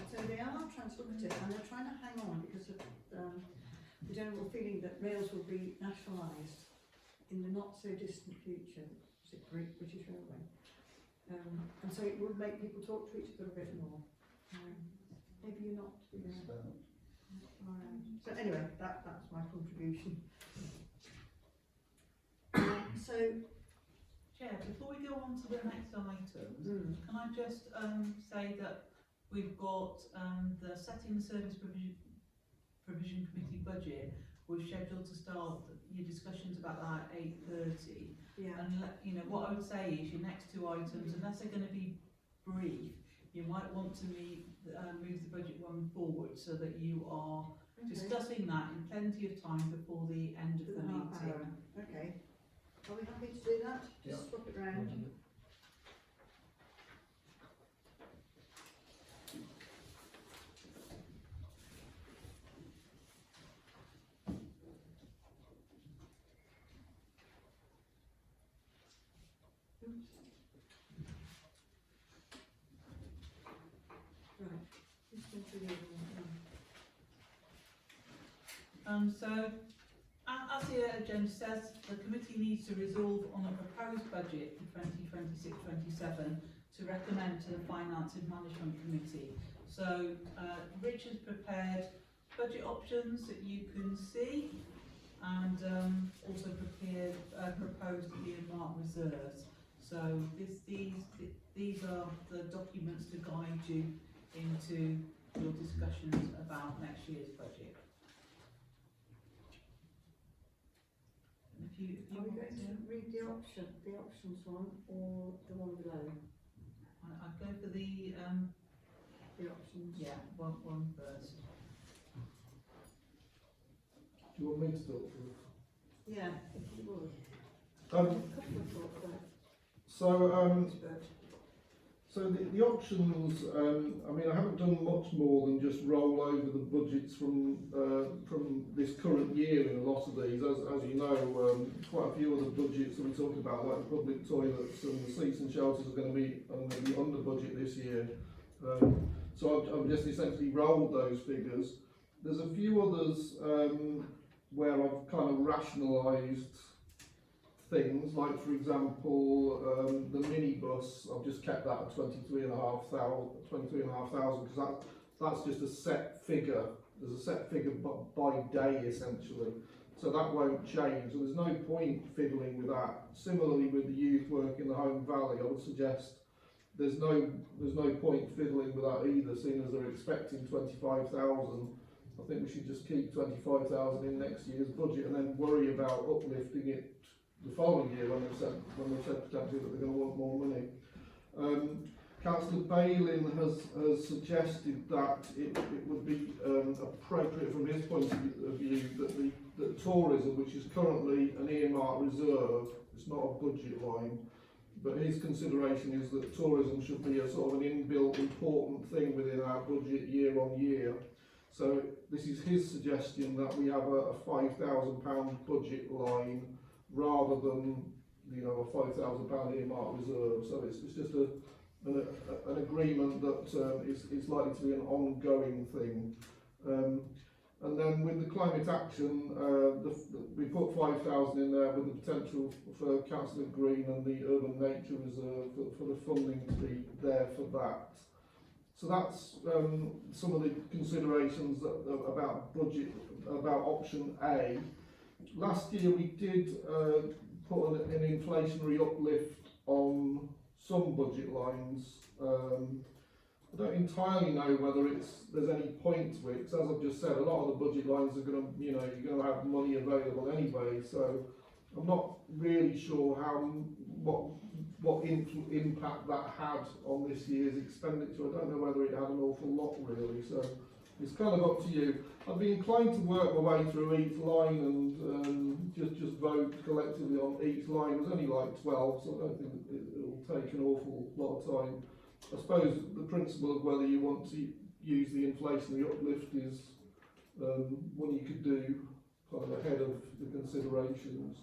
S1: So they are trying to look at it, and they're trying to hang on because of the general feeling that rails will be nationalised in the not so distant future. Is it British Railway? And so it would make people talk to each other a bit more. Maybe you're not. So anyway, that's my contribution. So,
S2: Chair, before we go on to the next items, can I just say that we've got the Setting the Service Provision Committee budget. We're scheduled to start your discussions about that at 8:30.
S1: yeah,
S2: And you know what I would say is your next two items, unless they're going to be brief, you might want to move the budget one forward so that you are
S1: okay.
S2: discussing that in plenty of time before the end of
S1: For
S2: the
S1: the half
S2: meeting.
S1: hour. Okay. Are we happy to do that? Just swap it round. Right. This one's the other one.
S2: So, as the agenda says, the committee needs to resolve on a proposed budget for 2026-27 to recommend to the Finance and Management Committee. So, Richard's prepared budget options that you can see, and also proposed earmark reserves. So these are the documents to guide you into your discussions about next year's budget. If you
S1: Are we
S2: want
S1: going to read the options one, or the one below?
S2: I'd go for the
S1: options.
S2: one first.
S10: Do you want me to talk through?
S1: Yeah, if you would. A
S10: Um,
S1: couple of thoughts there.
S10: So the options, I mean, I haven't done much more than just roll over the budgets from this current year in a lot of these. As you know, quite a few of the budgets that we're talking about, like the public toilets and the seats and shelters, are going to be under budget this year. So I've just essentially rolled those figures. There's a few others where I've kind of rationalised things, like for example the minibus. I've just kept that at 23,500 because that's just a set figure. There's a set figure by day essentially, so that won't change. So there's no point fiddling with that. Similarly with the youth work in the Home Valley, I would suggest there's no point fiddling with that either, seeing as they're expecting 25,000. I think we should just keep 25,000 in next year's budget and then worry about uplifting it the following year when they've said potentially that they're going to want more money. Councillor Bailin has suggested that it would be appropriate from his point of view that tourism, which is currently an earmark reserve, it's not a budget line, but his consideration is that tourism should be a sort of an inbuilt important thing within our budget year on year. So this is his suggestion that we have a £5,000 budget line rather than, you know, a £5,000 earmark reserve. So it's just an agreement that is likely to be an ongoing thing. And then with the climate action, we put 5,000 in there with the potential for Councillor Green and the Urban Nature Reserve for the funding to be there for that. So that's some of the considerations about budget, about option A. Last year we did put an inflationary uplift on some budget lines. I don't entirely know whether there's any point to it, because as I've just said, a lot of the budget lines are going to, you know, you're going to have money available anyway. So I'm not really sure what impact that had on this year's expenditure. I don't know whether it had an awful lot really. So it's kind of up to you. I'd be inclined to work my way through each line and just vote collectively on each line. There's only like 12, so I don't think it'll take an awful lot of time. I suppose the principle of whether you want to use the inflationary uplift is one you could do kind of ahead of the considerations.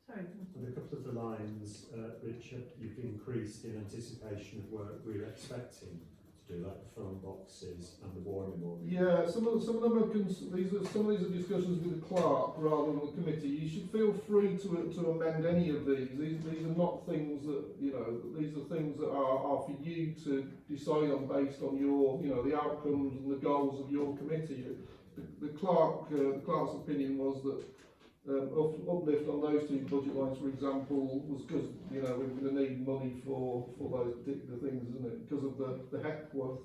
S1: Sorry.
S3: And a couple of the lines, Richard, you've increased in anticipation of work we're expecting do, like the phone boxes and the war memorial.
S10: Yeah, some of them are some of these are discussions with the clerk rather than the committee. You should feel free to amend any of these. These are not things that, you know, these are things that are for you to decide on based on your, you know, the outcomes and the goals of your committee. The clerk's opinion was that uplift on those two budget lines, for example, was because, you know, we're going to need money for those particular things, isn't it? Because of the Heckworth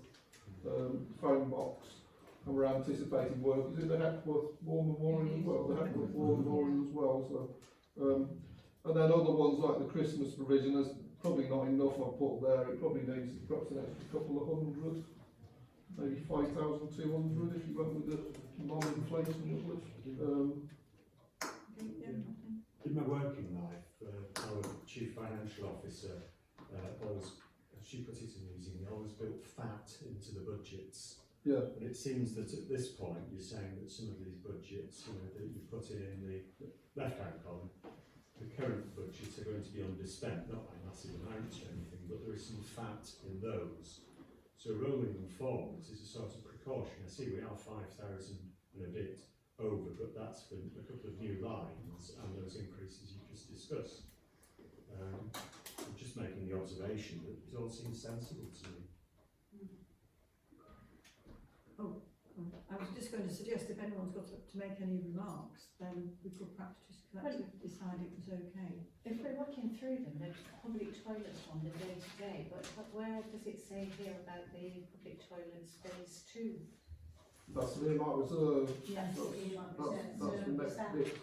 S10: phone box, and we're anticipating work. Is it the Heckworth War Memorial as well? The Heckworth War Memorial as well. So, and then other ones like the Christmas provision. There's probably not enough I put there. It probably needs perhaps an extra couple of hundred, maybe 5,200 if you went with the non-inflation uplift.
S3: In my working life, our chief financial officer always, as she put it amusingly, always built fat into the budgets.
S10: Yeah.
S3: But it seems that at this point you're saying that some of these budgets, you know, that you put in the left-hand column, the current budgets are going to be underspent, not by massive amounts or anything, but there is some fat in those. So rolling them forwards is a sort of precaution. I see we are 5,000 and a bit over, but that's for a couple of new lines and those increases you just discussed. I'm just making the observation that it all seems sensible to me.
S1: I was just going to suggest if anyone's got to make any remarks, then we could perhaps just collectively decide it was okay.
S9: If we're looking through them, the public toilets one, the day-to-day, but where does it say here about the public toilets phase 2?
S10: That's the earmark reserve.
S9: Yes,
S10: That's
S9: the earmark
S10: the
S9: reserve.
S10: next bit.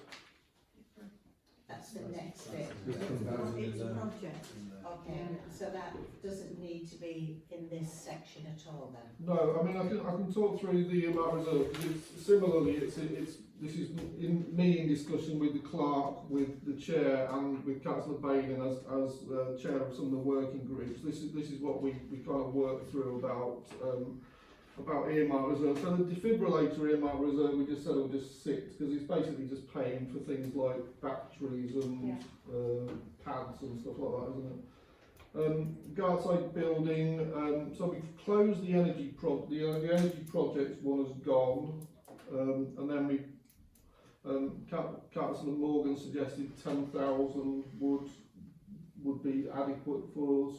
S9: That's the next bit.
S1: It's a project.
S9: Okay, so that doesn't need to be in this section at all then?
S10: No, I mean I can talk through the earmark reserve because it's similarly this is in discussion with the clerk, with the chair, and with Councillor Baden as chair of some of the working groups. This is what we kind of work through about earmark reserve. So the defibrillator earmark reserve, we just said will just sit because it's basically just paying for things like batteries and pads and stuff like that, isn't it? Guardside building. So we've closed the energy the energy projects one has gone, and then we Councillor Morgan suggested 10,000 would be adequate for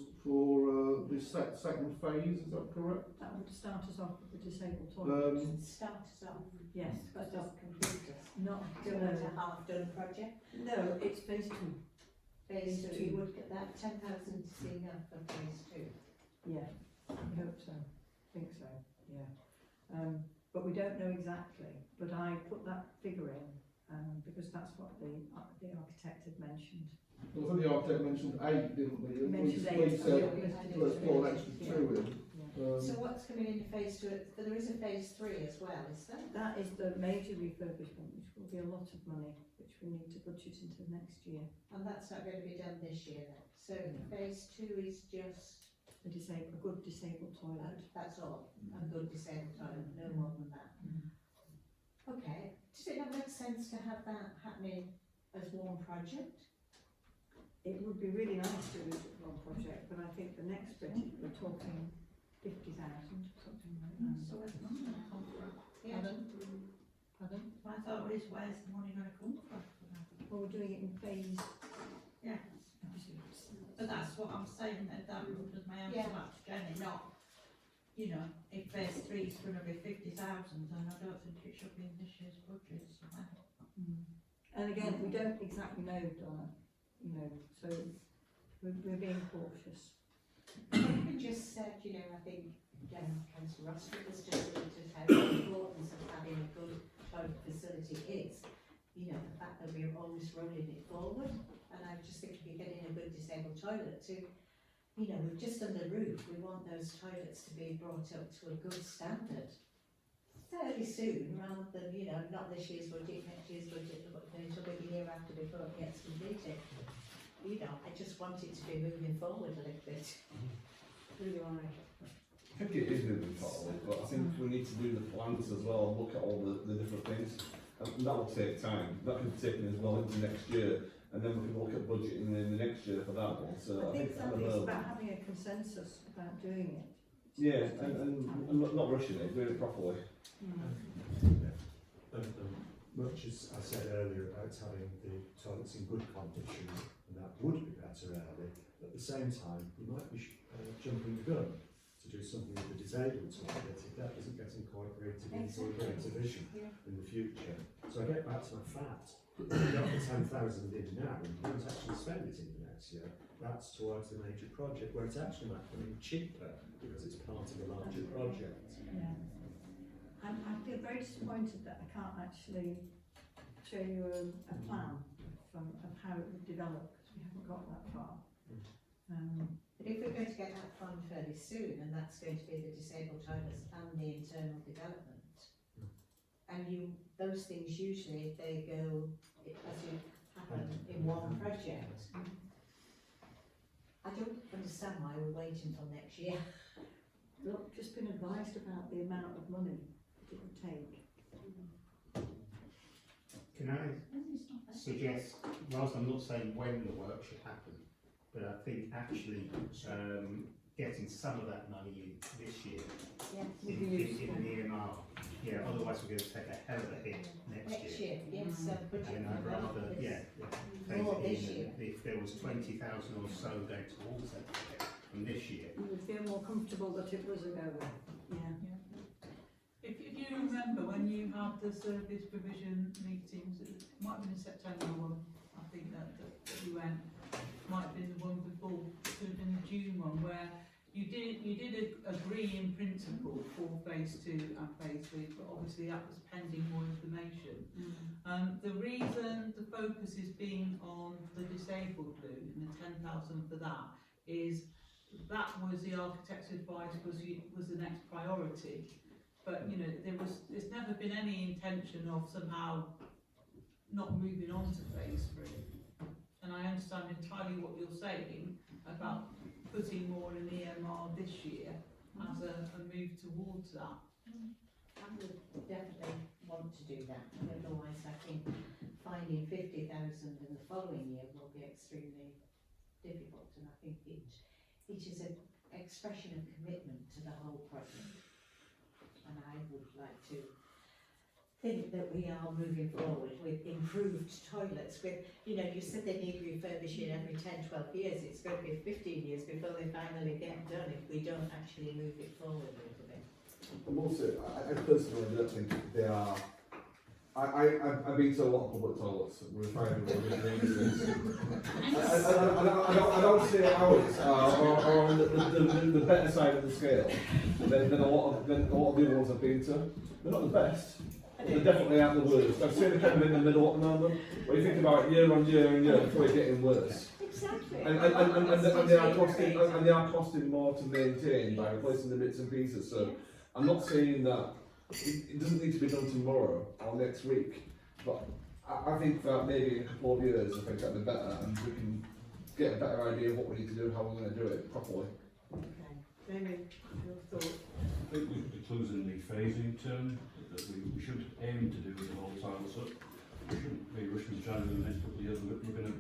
S10: the second phase. Is that correct?
S1: That would start us off with the disabled toilets.
S9: Start us off.
S1: Yes,
S9: But not complete us.
S1: not
S9: Done as a half-done project.
S1: No, it's phase 2.
S9: Phase 2,
S1: Two.
S9: you would get that 10,000 to see enough for phase 2.
S1: Yeah, I hope so. Think so. Yeah. But we don't know exactly. But I put that figure in because that's what the architect had mentioned.
S10: Well, I think the architect mentioned 8, didn't we?
S1: He mentioned
S10: We
S1: 8.
S10: said
S1: Yeah.
S10: let's put an extra 2 in.
S9: So what's coming into phase 2? There is a phase 3 as well, is there?
S1: That is the major refurbishment, which will be a lot of money, which we need to budget into next year.
S9: And that's not going to be done this year then? So phase 2 is just...
S1: A good disabled toilet.
S9: That's all? A good disabled toilet, no more than that? Okay. Does it not make sense to have that happening as one project?
S1: It would be really nice to do it one project, but I think the next bit, we're talking 50,000, something like that.
S13: So where's the money going to come from?
S9: Yeah.
S1: Pardon?
S13: My thought is, where's the money going to come from?
S1: Well, we're doing it in phase.
S13: Yeah. But that's what I'm saying, that was my answer back to Jenny, not, you know, if phase 3 is going to be 50,000, then I don't think it should be in this year's budget somehow.
S1: And again, we don't exactly know, Donna, you know, so we're being cautious.
S9: You just said, you know, I think Councillor Rossiter was just alluded how the importance of having a good toilet facility is. You know, the fact that we're always rolling it forward. And I just think if you're getting a good disabled toilet to, you know, we've just done the roof, we want those toilets to be brought up to a good standard fairly soon, rather than, you know, not this year's budget, next year's budget, but until the year after before it gets completed. You know, I just want it to be moving forward a little bit.
S1: Really right.
S7: I think it is moving forward, but I think we need to do the plans as well and look at all the different things. And that will take time. That can be taken as well into next year. And then we can look at budgeting in the next year for that one. So
S1: I think
S7: kind
S1: something
S7: of
S1: about having a consensus about doing it,
S7: Yeah, and not rushing it, doing it properly.
S3: Much as I said earlier about having the toilets in good condition, and that would be better early, at the same time, we might be jumping the gun to do something with the disabled toilet if that isn't getting incorporated into a greater vision in the future. So I get back to my fact, if we got the 10,000 in now and we don't actually spend it in the next year, that's towards the major project, where it's actually might come in cheaper because it's part of a larger project.
S1: Yeah. I feel very disappointed that I can't actually show you a plan of how it would develop, because we haven't got that far.
S9: But if we're going to get that fund fairly soon, and that's going to be the disabled toilets and the internal development, and those things usually, they go, as you happen in one project. I don't understand why we're waiting till next year.
S1: Look, just been advised about the amount of money it would take.
S5: Can I suggest, whilst I'm not saying when the work should happen, but I think actually getting some of that money in this year in the EMR, yeah, otherwise we're going to take a hell of a hit next year.
S9: Yes,
S5: And I'd rather, take
S9: more
S5: it
S9: this
S5: in,
S9: year.
S5: if there was 20,000 or so going towards that from this year.
S1: You would feel more comfortable that it was a go. Yeah.
S2: If you remember when you had the service provision meetings, it might have been in September one, I think that you went, might have been the one before, could have been the June one, where you did agree in principle for phase 2 and phase 3, but obviously that was pending more information. The reason the focus is being on the disabled route and the 10,000 for that is that was the architect's advice was the next priority. But you know, there's never been any intention of somehow not moving on to phase 3. And I understand entirely what you're saying about putting more in EMR this year as a move towards that.
S9: I would definitely want to do that, otherwise I think finding 50,000 in the following year will be extremely difficult, and I think it is an expression of commitment to the whole project. And I would like to think that we are moving forward with improved toilets. With, you know, you said they need refurbishing every 10, 12 years. It's going to be 15 years before they finally get done if we don't actually move it forward a little bit.
S7: And also, I personally don't think they are. I've been to a lot of public toilets. We're finding I don't say ours are on the better side of the scale than a lot of the other ones I've been to. They're not the best, but they're definitely out the worst. I've seen them kind of in the middle at the moment. When you think about it, year on year and year, before you're getting worse.
S9: Exactly.
S7: And they are costing more to maintain by replacing the bits and pieces. So I'm not saying that it doesn't need to be done tomorrow or next week, but I think that maybe in a couple of years, I think that'd be better, and we can get a better idea of what we need to do, how we're going to do it properly.
S1: Okay. Jamie, your thought?
S6: I think we're closing the phasing term that we should aim to do with the whole tiles up. We shouldn't be rushing to try and do the next couple of years. We're going to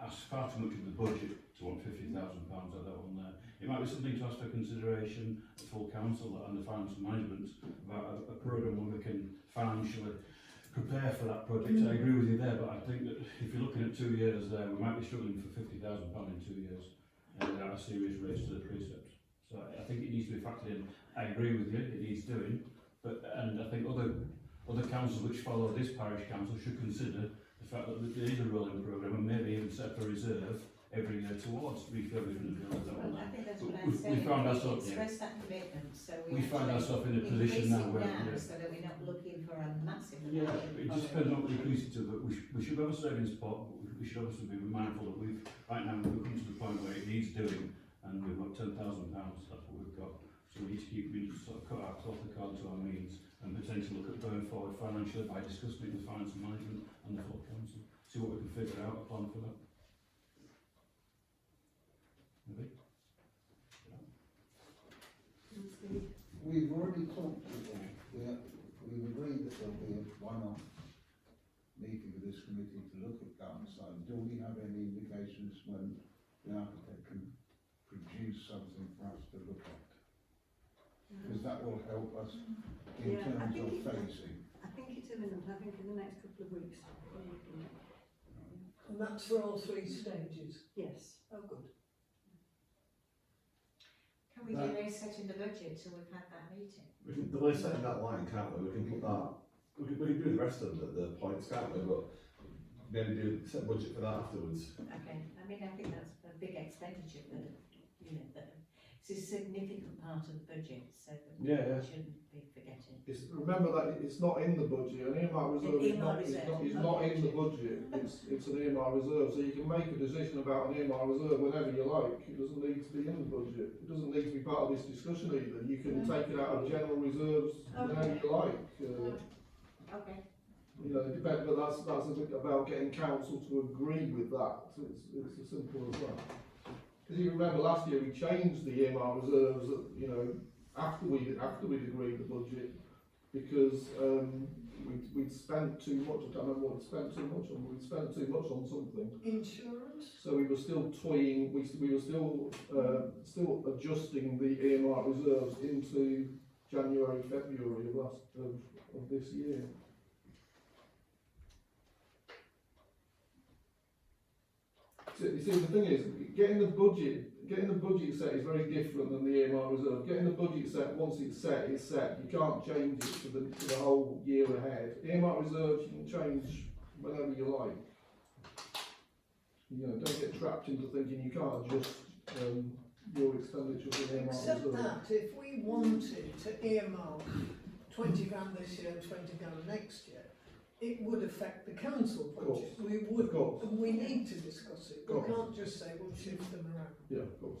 S6: ask far too much of the budget to want £50,000 of that one there. It might be something to ask for consideration at full council and the finance management about a programme where we can financially prepare for that project. I agree with you there, but I think that if you're looking at 2 years there, we might be struggling for £50,000 in 2 years. And there are serious rates to the precepts. So I think it needs to be factored in. I agree with you, it needs doing, and I think other councils which follow this parish council should consider the fact that there is a rolling programme and maybe even set up a reserve every year towards refurbishment of buildings.
S9: I think that's what I'm saying.
S6: We found ourselves,
S9: express that commitment, so
S6: we find ourselves in a position now where,
S9: so that we're not looking for a massive.
S6: yeah, it just depends on what we increase it to, but we should have a savings pot, but we should obviously be mindful that right now we've come to the point where it needs doing, and we've got £10,000, that's what we've got. So we need to sort of cut our cloth according to our means, and potentially look at going forward financially by discussing it with finance and management and the full council. See what we can figure out, a plan for that. Maybe?
S14: We've already talked to them. We've agreed that there'll be a one-off meeting with this committee to look at downside. Do we have any indications when the architect can produce something for us to look at? because that will help us in
S1: Yeah, I
S14: terms
S1: think
S14: of
S1: it-
S14: phasing.
S1: I think it's imminent, I think in the next couple of weeks. we're looking at-
S4: And that's for all three stages.
S1: Yes.
S4: Oh, good.
S9: Can we delay setting the budget till we've had that meeting?
S7: We can delay setting that line, can't we? We can put that, we can do the rest of the points, can't we? But maybe do set budget for that afterwards.
S9: Okay, I mean, I think that's a big expenditure, but, you know, that it's a significant part of the budget, so that we shouldn't be forgetting.
S10: Remember that it's not in the budget, an earmark reserve is not, is not in the budget, it's an earmark reserve, so you can make a decision about an earmark reserve whenever you like, it doesn't need to be in the budget, it doesn't need to be part of this discussion either, you can take it out of general reserves whenever you like.
S9: Okay.
S10: You know, it depends, but that's a bit about getting council to agree with that, so it's as simple as that. Because you remember last year we changed the earmark reserves, you know, after we'd agreed the budget, because we'd spent too much. I can't remember what we'd spent too much on. We'd spent too much on something.
S4: Insurance?
S10: So we were still toying. We were still adjusting the earmark reserves into January, February of this year. So, you see, the thing is, getting the budget set is very different than the earmark reserve. Getting the budget set, once it's set, it's set. You can't change it for the whole year ahead. Earmark reserves you can change whenever you like. You know, don't get trapped into thinking you can't adjust your expenditure for the earmark
S4: Except
S10: reserve.
S4: that, if we wanted to earmark 20 grand this year and 20 grand next year, it would affect the council budget. We would,
S10: Of course.
S4: and we need to discuss it.
S10: Of course.
S4: We can't just say we'll shift them around.
S10: Yeah, of course.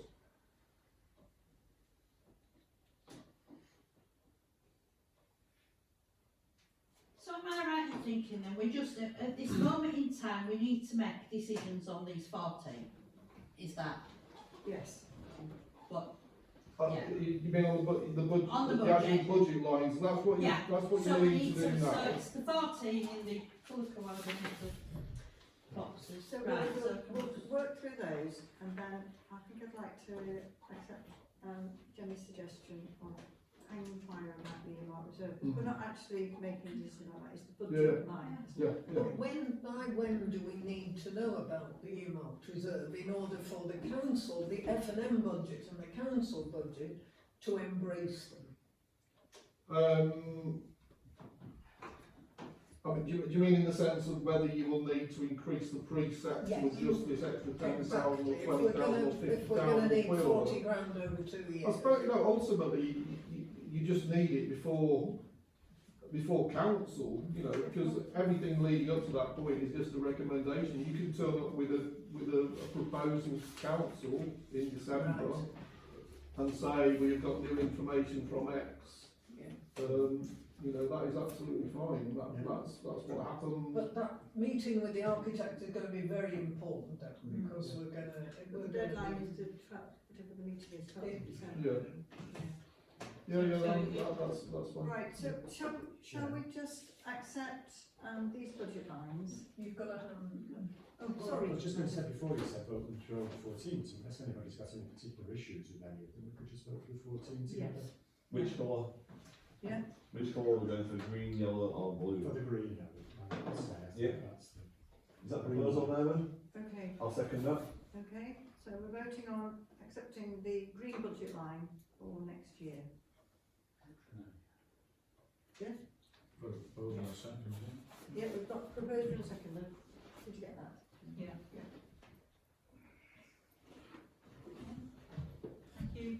S12: So am I right in thinking then, we just, at this moment in time, we need to make decisions on these 14? Is that
S1: Yes.
S12: what?
S10: Yeah. You mean on the budget,
S12: On the
S10: the actual
S12: budget.
S10: budget lines? That's what you.
S12: Yeah.
S10: That's what
S12: So
S10: you
S12: we
S10: need
S12: need
S10: to do
S12: to,
S10: now.
S12: so it's the 14 in the colour coordinated boxes,
S1: So
S12: right, so
S1: we'll work through those, and then I think I'd like to accept Jenny's suggestion of hanging fire about the earmark reserve. We're not actually making a decision on that, it's the budget line.
S10: Yeah, yeah.
S4: But when do we need to know about the earmarked reserve in order for the council, the F&M budget and the council budget to embrace them?
S10: I mean, do you mean in the sense of whether you will need to increase the preset to
S4: Yes.
S10: adjust this extra 10,000
S4: Exactly.
S10: or
S4: If
S10: 20,000 or
S4: if we're gonna
S10: 50,000
S4: need
S10: quid?
S4: 40 grand over 2 years.
S10: I suppose, you know, ultimately, you just need it before council, you know, because everything leading up to that point is just a recommendation. You can turn up with a proposing council in December
S4: Right.
S10: and say, we've got new information from X.
S4: Yeah.
S10: You know, that is absolutely fine. That's what happened.
S4: But that meeting with the architect is going to be very important, because we're going
S1: The
S4: to.
S1: deadline is whatever the meeting is, 12th of December.
S10: That's fine.
S1: Right, so shall we just accept these budget lines?
S4: You've got to
S1: Oh,
S11: I
S1: sorry.
S11: was just going to say before you said vote them through over 14, so unless anybody's got any particular issues with any of them, we could just vote through 14 together.
S1: Yes.
S7: Which colour?
S1: Yeah.
S7: Which colour are we going for? Green, yellow, or blue?
S11: For the green, I would say. I think
S7: Yeah.
S11: That's the
S7: Is that the proposal there then?
S1: Okay,
S7: I'll second that.
S1: okay, so we're voting on accepting the green budget line for next year. Yes?
S6: Vote on a second,
S1: Yeah, we've got proposed and seconded. Did you get that?
S12: Yeah.
S1: Yeah.
S12: thank you.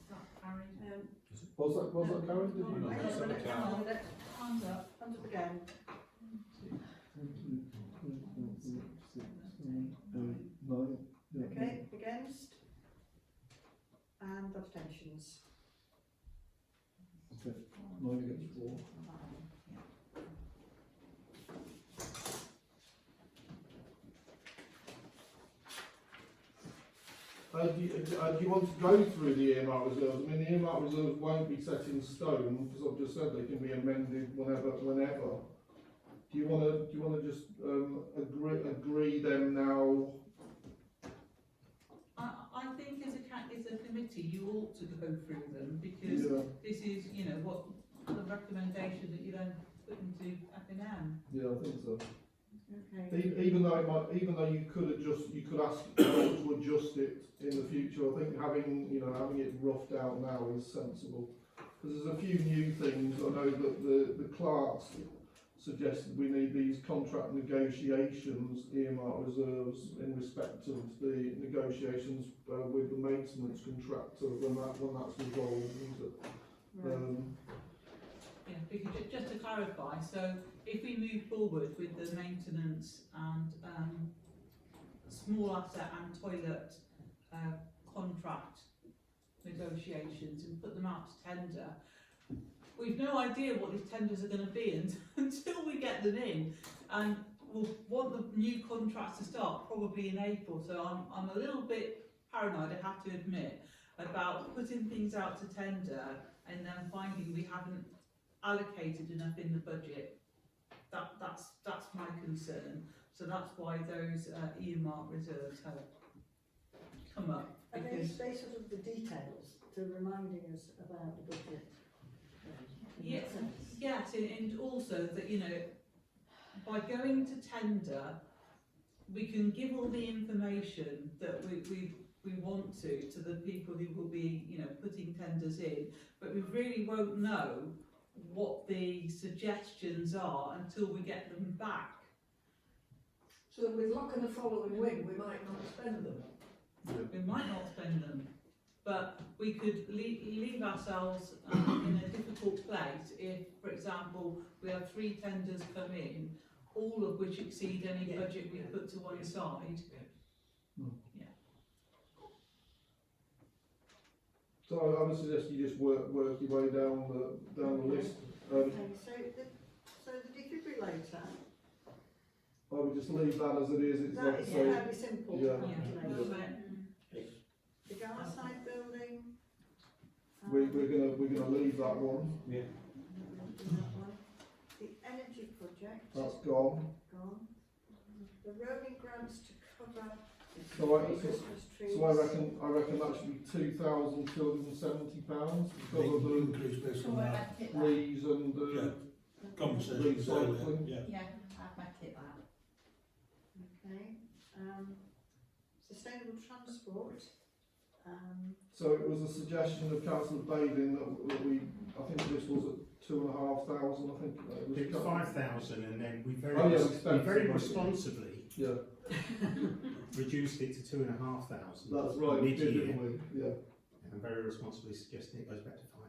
S12: That carried.
S10: Was that Karen? Did you?
S1: Hang on a minute, hang on a minute.
S12: Hands up.
S1: Hands up again.
S10: 9.
S1: Okay, against? And abstentions.
S10: Okay. 9 against 4. Do you want to go through the earmark reserves? I mean, the earmark reserves won't be set in stone, because I've just said they can be amended whenever. Do you want to just agree them now?
S8: I think as a committee
S2: committee, you ought to go through them, because
S10: Yeah,
S2: this is, you know, what the recommendation that you then put into F&M.
S10: yeah, I think so.
S1: Okay.
S10: Even though you could ask them to adjust it in the future, I think having it roughed out now is sensible. Because there's a few new things. I know that the clerks suggested we need these contract negotiations earmark reserves in respect of the negotiations with the maintenance contractor when that's resolved.
S1: Right.
S2: Yeah, because just to clarify, so if we move forward with the maintenance and small asset and toilet contract negotiations and put them out to tender, we've no idea what these tenders are going to be until we get them in, and we'll want the new contracts to start probably in April. So I'm a little bit paranoid, I have to admit, about putting things out to tender and then finding we haven't allocated enough in the budget. That's my concern. So that's why those earmark reserves have come up.
S1: Are they sort of the details to reminding us about the budget?
S2: Yeah, yes, and also that, you know, by going to tender, we can give all the information that we want to the people who will be, you know, putting tenders in, but we really won't know what the suggestions are until we get them back.
S4: So with luck and the following wind, we might not spend them.
S2: We might not spend them, but we could leave ourselves in a difficult place if, for example, we have 3 tenders come in, all of which exceed any budget we put to one side. Yeah.
S10: So I would suggest you just work your way down the list.
S1: Okay, so the defibrillator,
S10: I would just leave that as it is. It's
S1: that
S10: like
S1: is
S10: say,
S1: fairly simple.
S10: yeah.
S1: calculation. The Garside building.
S10: we're gonna leave that one.
S5: Yeah.
S1: That one. The energy project,
S10: That's gone.
S1: gone. The roaming grants to cover
S10: So I
S1: Christmas trees.
S10: So I reckon that should be £2,270 to cover the
S11: Increase based
S12: So
S11: on
S12: we're
S11: that.
S12: at it that.
S10: trees and
S11: Conversations earlier,
S10: recycling.
S11: yeah.
S12: Yeah, I've met it that.
S1: Okay, sustainable transport,
S10: So it was a suggestion of Councillor Badin that we, I think this was at 2,500. I think
S5: It was 5,000, and then we very,
S10: Oh, yeah,
S5: we
S10: expensive,
S5: very
S10: wasn't it?
S5: responsibly
S10: Yeah,
S5: reduced it to 2,500.
S10: that's right. We did,
S5: Mid-year,
S10: didn't we? Yeah.
S5: and very responsibly suggesting it goes back to 5.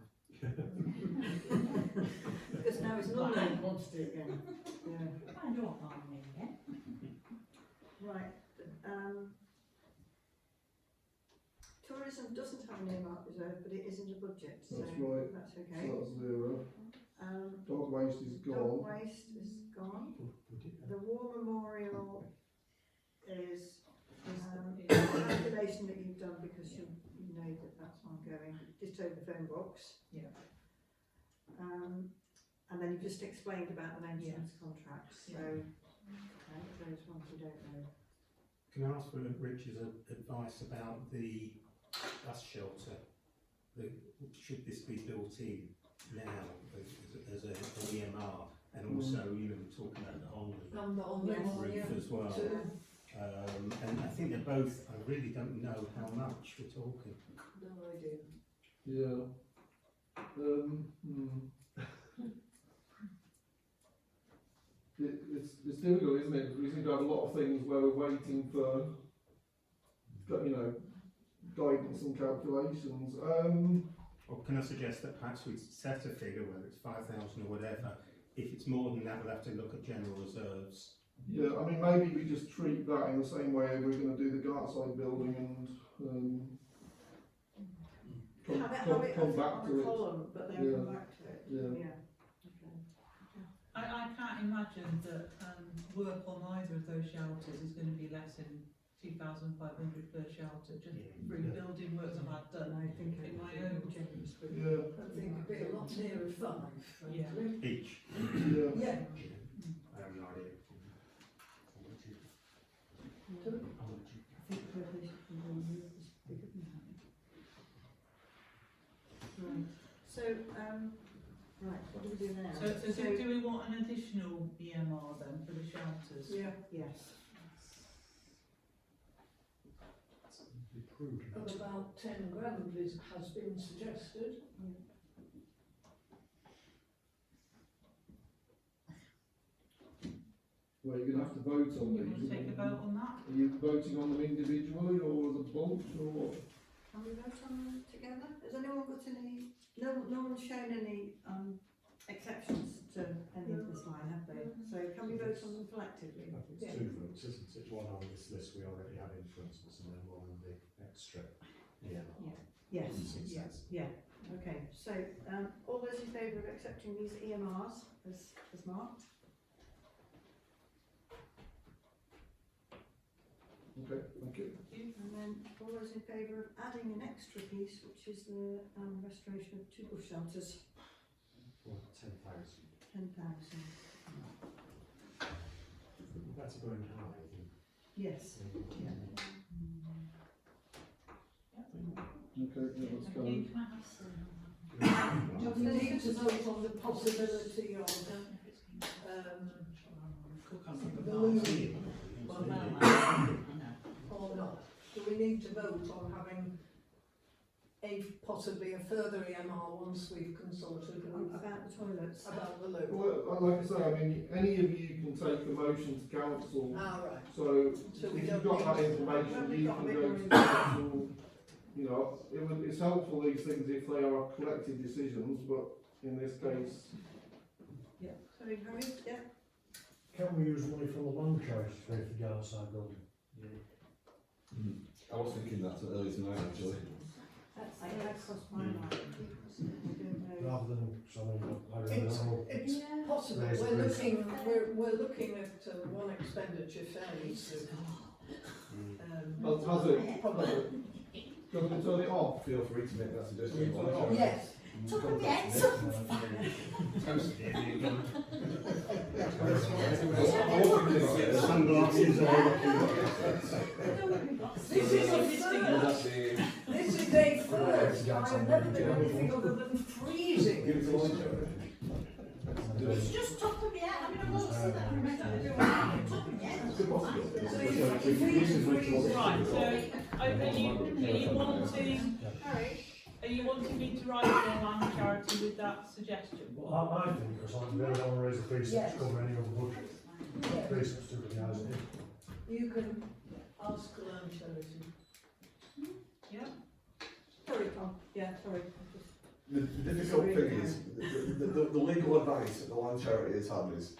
S1: because now it's not known quantity again. Yeah.
S12: I know what I mean, yeah.
S1: Right, tourism doesn't have an earmark reserve, but it is in the budget, so
S10: That's right.
S1: that's
S10: So
S1: okay.
S10: that's 0. Dog waste is
S1: Dog
S10: gone.
S1: waste is gone. The war memorial is, a calculation that you've done because you know that that's ongoing, just over the phone box.
S2: Yeah.
S1: And then you've just explained about the maintenance contracts, so, okay, those ones we don't know.
S5: Can I ask for Richard's advice about the bus shelter? Should this be built in now as an EMR, and also, you know, talking about the Honley roof as well? And I think they're both, I really don't know how much we're talking.
S1: No idea.
S10: Yeah. It's difficult, isn't it? We seem to have a lot of things where we're waiting for, you know, guidance and calculations.
S5: Or can I suggest that perhaps we set a figure, whether it's 5,000 or whatever? If it's more than that, we'll have to look at general reserves.
S10: Yeah, I mean, maybe we just treat that in the same way we're going to do the Gartside building and come back
S1: on
S10: to
S1: a
S10: it.
S1: column, but then
S10: Yeah.
S1: come back to it.
S10: Yeah.
S1: Yeah. Okay.
S2: I can't imagine that work on either of those shelters is going to be less than 2,500 per shelter, just through building works I've had done
S1: I think
S2: in my
S1: it
S2: own.
S1: would be generous, but
S10: Yeah,
S4: I think it'd be a lot nearer 5.
S2: Yeah.
S5: Each.
S10: yeah.
S4: Yeah.
S5: I have no idea.
S1: I think the population from the roof is bigger than that. So, right, what do we do now?
S2: So do we want an additional EMR then for the shelters?
S4: Yeah,
S1: Yes.
S4: of about 10 grand has been suggested.
S10: Well, you're going to have to vote on
S2: You want to
S10: these.
S2: take a vote on that?
S10: Are you voting on them individually or as a bunch or what?
S1: Can we vote on them together? Has anyone got any, no one's shown any, exceptions to any of this line, have they? So can we vote on them collectively?
S3: I think it's two votes, isn't it? One on this list we already have in front of us, and then one on the extra. Yeah.
S1: Yes,
S3: Yes.
S1: yeah, okay, so, all those in favour of accepting these EMRs as marked?
S10: Okay, thank you.
S1: And then all those in favour of adding an extra piece, which is the restoration of 2 bush shelters,
S3: Well, 10,000.
S1: 10,000.
S3: That's going high, I think.
S1: Yes. Yeah.
S10: Okay, yeah, that's
S2: Thank
S10: fine.
S2: you.
S8: Can I have some?
S4: Do we need to vote on the possibility of balloon or not? Do we need to vote on having possibly a further EMR once we've consulted with
S1: About the toilets.
S4: about the loo?
S10: Well, like I say, I mean, any of you can take a motion to council.
S4: Ah, right.
S10: So
S4: So we
S10: if
S4: don't
S10: you've got that
S4: need-
S10: information,
S1: We've
S10: you
S1: got a
S10: can
S1: bit
S10: go
S1: more
S10: to council. You know, it's helpful these things if they are collective decisions, but in this case,
S1: Sorry, Harry, yeah?
S11: Can we use money from the loan charge to pay for the outside building?
S7: I was thinking that earlier tonight actually.
S1: That crossed my mind. I don't know.
S11: Rather than someone, I don't know.
S4: It's possible.
S11: Raise the
S4: We're looking at one expenditure fairly soon.
S10: has it,
S4: Probably.
S10: do you want to turn it off?
S7: Feel free to make that suggestion.
S4: Yes.
S12: Top of the head.
S3: Sunglasses or
S4: This is a first. This is a first. I've never done anything other than freezing.
S12: It's just top of the head. I mean, I won't say that. Top of the head.
S4: So if we freeze.
S2: Right, so are you wanting me to write a land charity with that suggestion?
S11: Well, I think, because I really don't want to raise the fees
S4: Yes.
S11: to cover any other budget.
S4: Yes.
S11: Precincts to the housing.
S4: You can ask the land charity.
S2: Yeah.
S1: Sorry, Tom. Yeah, sorry.
S7: The difficult thing is, the legal advice that the land charity has had is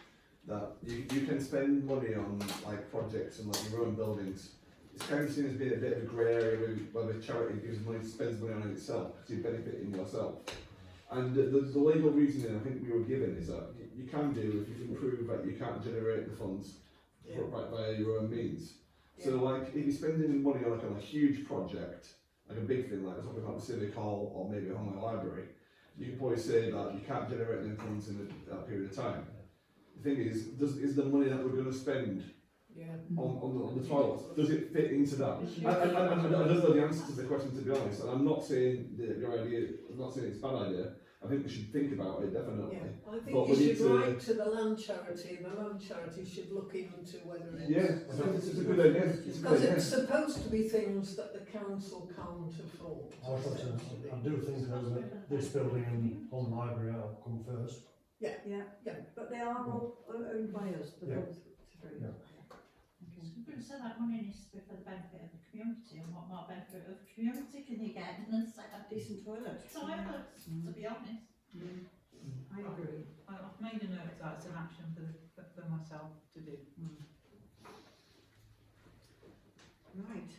S7: that you can spend money on like projects and like your own buildings. It's kind of seen as being a bit of a grey area where the charity gives money, spends money on it itself, because you're benefiting yourself. And the legal reasoning I think we were given is that you can do if you can prove that you can't generate the funds right via your own means. So like if you're spending money on a huge project, like a big thing like something like the Civic Hall or maybe a Homeland Library, you can probably say that you can't generate them funds in that period of time. The thing is the money that we're going to spend on the toilets, does it fit into that? I don't know the answer to the question, to be honest, and I'm not saying that your idea, I'm not saying it's a bad idea. I think we should think about it, definitely.
S4: Yeah, I think
S7: But
S4: you
S7: we need
S4: should
S7: to-
S4: write to the land charity, and the land charity should look into whether it's...
S7: It's a good idea. It's a good
S4: Because
S7: idea.
S4: it's supposed to be things that the council can't afford.
S11: I was thinking, I do think that this building and on the library will come first.
S1: Yeah, but they are all owned by us, the
S11: Yeah.
S1: both three.
S11: Yeah.
S12: So that money needs to be for the benefit of the community, and what more benefit of the community can you get than a
S1: Decent toilet.
S12: toilets, to be honest?
S1: I agree.
S2: I've made a note of that, it's an action for myself to do.
S1: Right.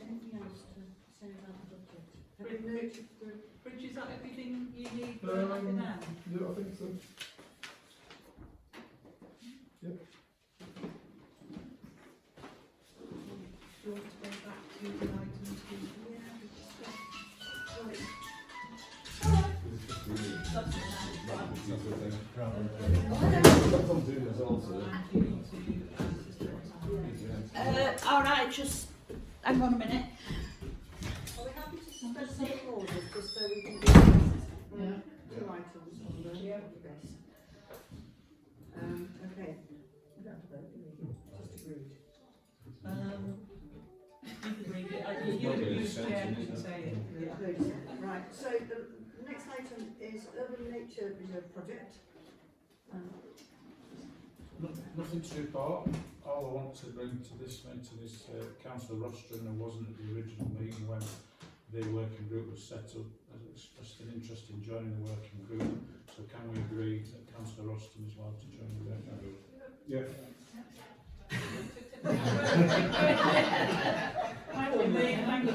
S1: Anything else to say about the budget? Have you noted the...
S2: Rich, is that everything you need for now?
S10: Yeah, I think so.
S2: Do you want to go back to the items?
S12: Alright, just hang on a minute.
S1: Are we spend some more just so we can do this.
S8: Yeah.
S1: Two items on the best. Okay. We don't have to vote, do we? Just agreed.
S2: You can read it, you chair can say it.
S1: Yeah. Right, so the next item is Urban Nature Reserve Project.
S6: Nothing to report. All I want to bring to this Councillor Rostron, who wasn't at the original meeting when the working group was set up, has expressed an interest in joining the working group. So can we agree that Councillor Rostron is allowed to join the working group?
S3: Yeah.
S2: Thank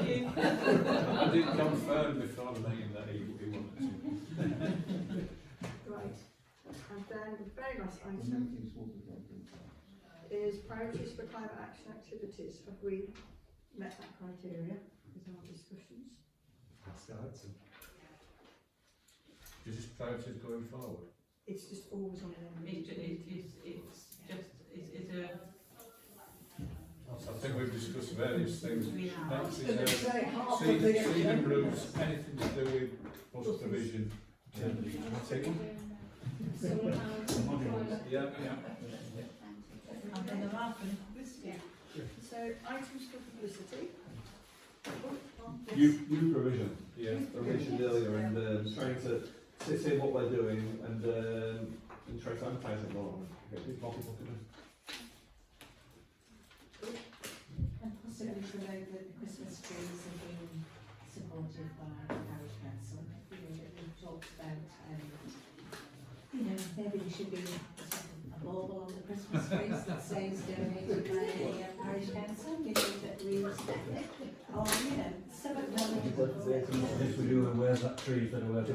S2: you.
S6: I did confirm before the meeting that he wanted to.
S1: Right. And then the very last item is priorities for climate action activities. Have we met that criteria with our discussions?
S3: That's the item.
S6: Is this priorities going forward?
S1: It's just always on the end.
S6: I think we've discussed various things.
S13: We have.
S6: Next is seeding routes, anything to do with bus provision. Yeah.
S1: And then there are for publicity. So items for publicity.
S7: New provision.
S6: Yeah.
S7: I mentioned earlier, and trying to say what we're doing and try to advertise it more. Get more people to do.
S9: And possibly promote that the Christmas trees are being supported by the parish council. You know, we've talked about, you know, maybe there should be a bauble on the Christmas trees that says donated by the parish council, you know, that we, or, you know, some acknowledgement.
S11: If we do, where's that tree for the word